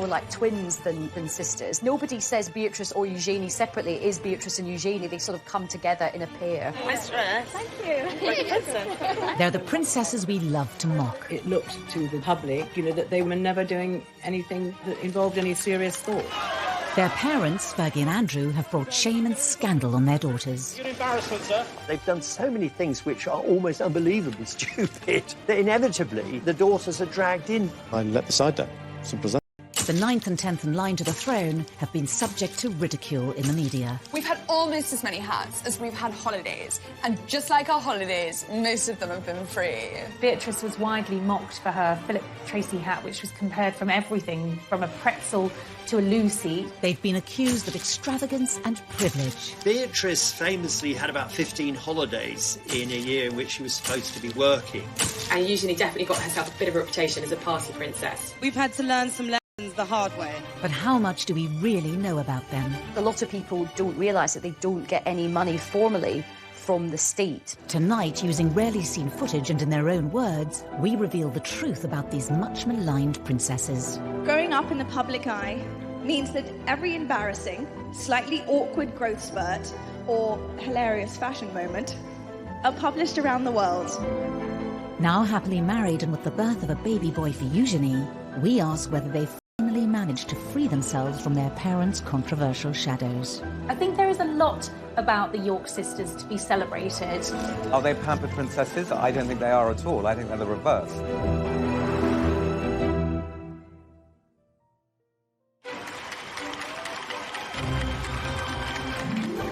like twins than sisters. Nobody says Beatrice or Eugenie separately. It is Beatrice and Eugenie. They sort of come together in a pair. Mistress. Thank you. They're the princesses we love to mock. It looked to the public, you know, that they were never doing anything that involved any serious thought. Their parents, Fergie and Andrew, have brought shame and scandal on their daughters. Good embarrassment, sir. They've done so many things which are almost unbelievably stupid that inevitably the daughters are dragged in. I let the side down. Simple as that. The 9th and 10th in line to the throne have been subject to ridicule in the media. We've had almost as many hats as we've had holidays. And just like our holidays, most of them have been free. Beatrice was widely mocked for her Philip Tracy hat, which was compared from everything from a pretzel to a Lucy. They've been accused of extravagance and privilege. Beatrice famously had about 15 holidays in a year in which she was supposed to be working. And Eugenie definitely got herself a bit of a reputation as a party princess. We've had to learn some lessons the hard way. But how much do we really know about them? A lot of people don't realise that they don't get any money formally from the state. Tonight, using rarely seen footage and in their own words, we reveal the truth about these much maligned princesses. Growing up in the public eye means that every embarrassing, slightly awkward growth spurt or hilarious fashion moment are published around the world. Now happily married and with the birth of a baby boy for Eugenie, we ask whether they've finally managed to free themselves from their parents' controversial shadows. I think there is a lot about the York sisters to be celebrated. Are they pampered princesses? I don't think they are at all. I think they're the reverse.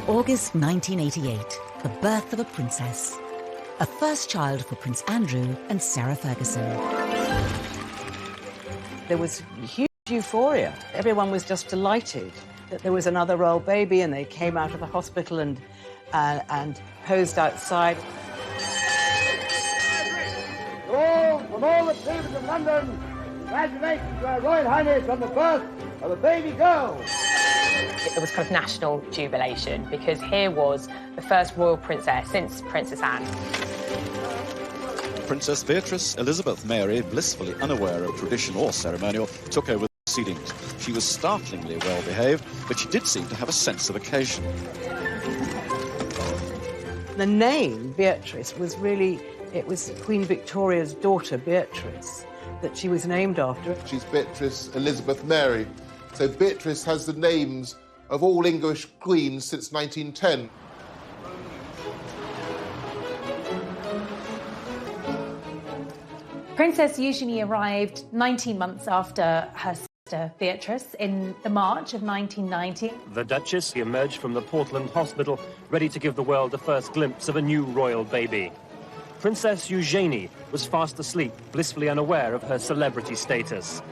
August 1988, the birth of a princess. A first child for Prince Andrew and Sarah Ferguson. There was huge euphoria. Everyone was just delighted that there was another royal baby, and they came out of the hospital and posed outside. From all the papers of London, congratulations to Her Royal Highness on the birth of a baby girl. It was kind of national jubilation because here was the first royal princess since Princess Anne. Princess Beatrice Elizabeth Mary, blissfully unaware of tradition or ceremonial, took over the proceedings. She was startlingly well behaved, but she did seem to have a sense of occasion. The name Beatrice was really, it was Queen Victoria's daughter, Beatrice, that she was named after. She's Beatrice Elizabeth Mary. So Beatrice has the names of all English queens since 1910. Princess Eugenie arrived 19 months after her sister Beatrice in the March of 1990. The Duchess emerged from the Portland Hospital, ready to give the world the first glimpse of a new royal baby. Princess Eugenie was fast asleep, blissfully unaware of her celebrity status.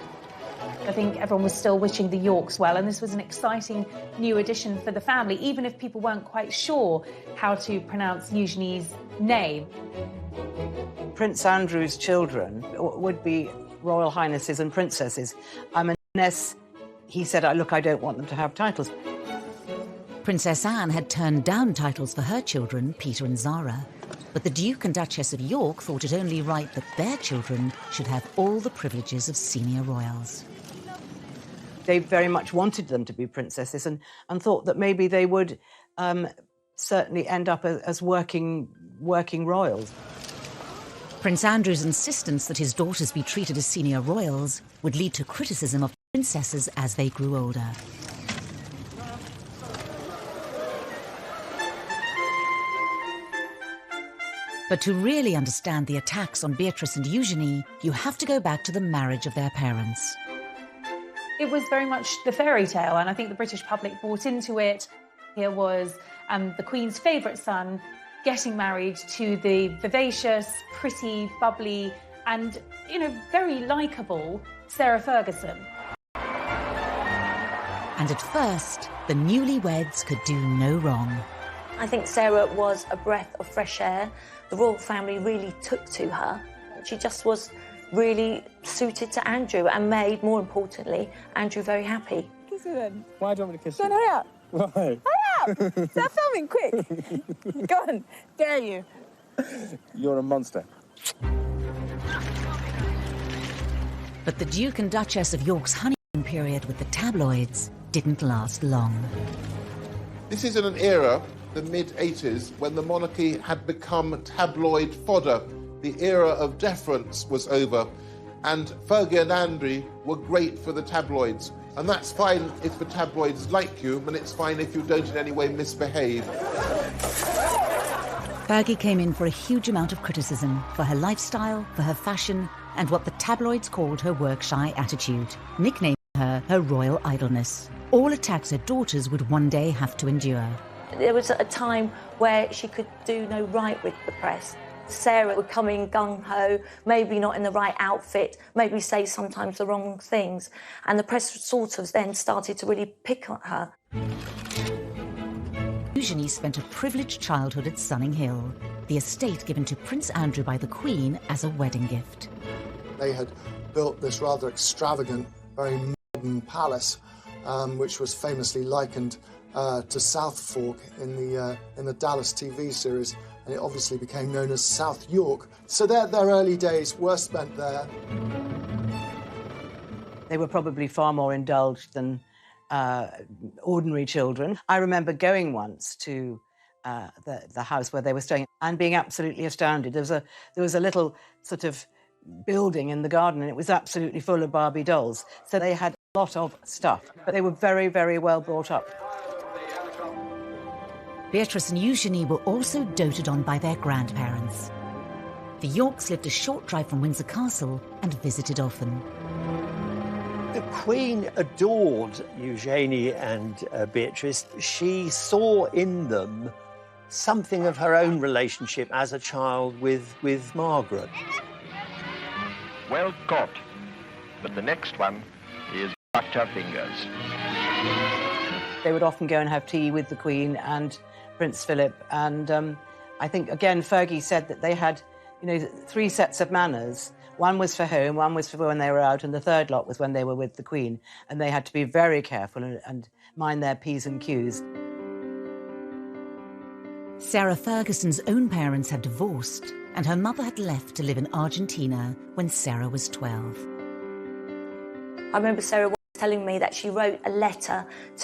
I think everyone was still wishing the Yorks well, and this was an exciting new addition for the family, even if people weren't quite sure how to pronounce Eugenie's name. Prince Andrew's children would be royal highnesses and princesses. Unless he said, look, I don't want them to have titles. Princess Anne had turned down titles for her children, Peter and Zara. But the Duke and Duchess of York thought it only right that their children should have all the privileges of senior royals. They very much wanted them to be princesses and thought that maybe they would certainly end up as working royals. Prince Andrew's insistence that his daughters be treated as senior royals would lead to criticism of princesses as they grew older. But to really understand the attacks on Beatrice and Eugenie, you have to go back to the marriage of their parents. It was very much the fairy tale, and I think the British public bought into it. Here was the Queen's favourite son getting married to the vivacious, pretty, bubbly, and, very likeable Sarah Ferguson. And at first, the newlyweds could do no wrong. I think Sarah was a breath of fresh air. The royal family really took to her. She just was really suited to Andrew and made, more importantly, Andrew very happy. Kiss her then. Why do you want me to kiss Go you? on, hurry up. Why? Hurry up! Start filming, quick. Go on, dare you. You're a monster. But the Duke and Duchess of York's honeymoon period with the tabloids didn't last long. This is in an era, the mid-80s, when the monarchy had become tabloid fodder. The era of deference was over, and Fergie and Andrew were great for the tabloids. And that's fine if the tabloids like you, and it's fine if you don't in any way misbehave. Fergie came in for a huge amount of criticism for her lifestyle, for her fashion, and what the tabloids called her work-shy attitude, nicknaming her royal idleness. All attacks her daughters would one day have to endure. There was a time where she could do no right with the press. Sarah would come in gung-ho, maybe not in the right outfit, maybe say sometimes the wrong things, and the press sort of then started to really pick on her. Eugenie spent a privileged childhood at Sunning Hill, the estate given to Prince Andrew by the Queen as a wedding gift. They had built this rather extravagant, very modern palace, which was famously likened to South Fork in the Dallas TV series, and it obviously became known as South York. So their early days were spent there. They were probably far more indulged than ordinary children. I remember going once to the house where they were staying and being absolutely astounded. There was a little sort of building in the garden, and it was absolutely full of Barbie dolls. So they had a lot of stuff, but they were very, very well brought up. Beatrice and Eugenie were also doted on by their grandparents. The Yorks lived a short drive from Windsor Castle and visited often. The Queen adored Eugenie and Beatrice. She saw in them something of her own relationship as a child with Margaret. Well caught, but the next one is cut her fingers. They would often go and have tea with the Queen and Prince Philip, and I think, again, Fergie said that they had, 3 sets of manners. One was for home, one was for when they were out, and the third lot was when they were with the Queen, and they had to be very careful and mind their P's and Q's. Sarah Ferguson's own parents had divorced, and her mother had left to live in Argentina when Sarah was 12. I remember Sarah telling me that she wrote a letter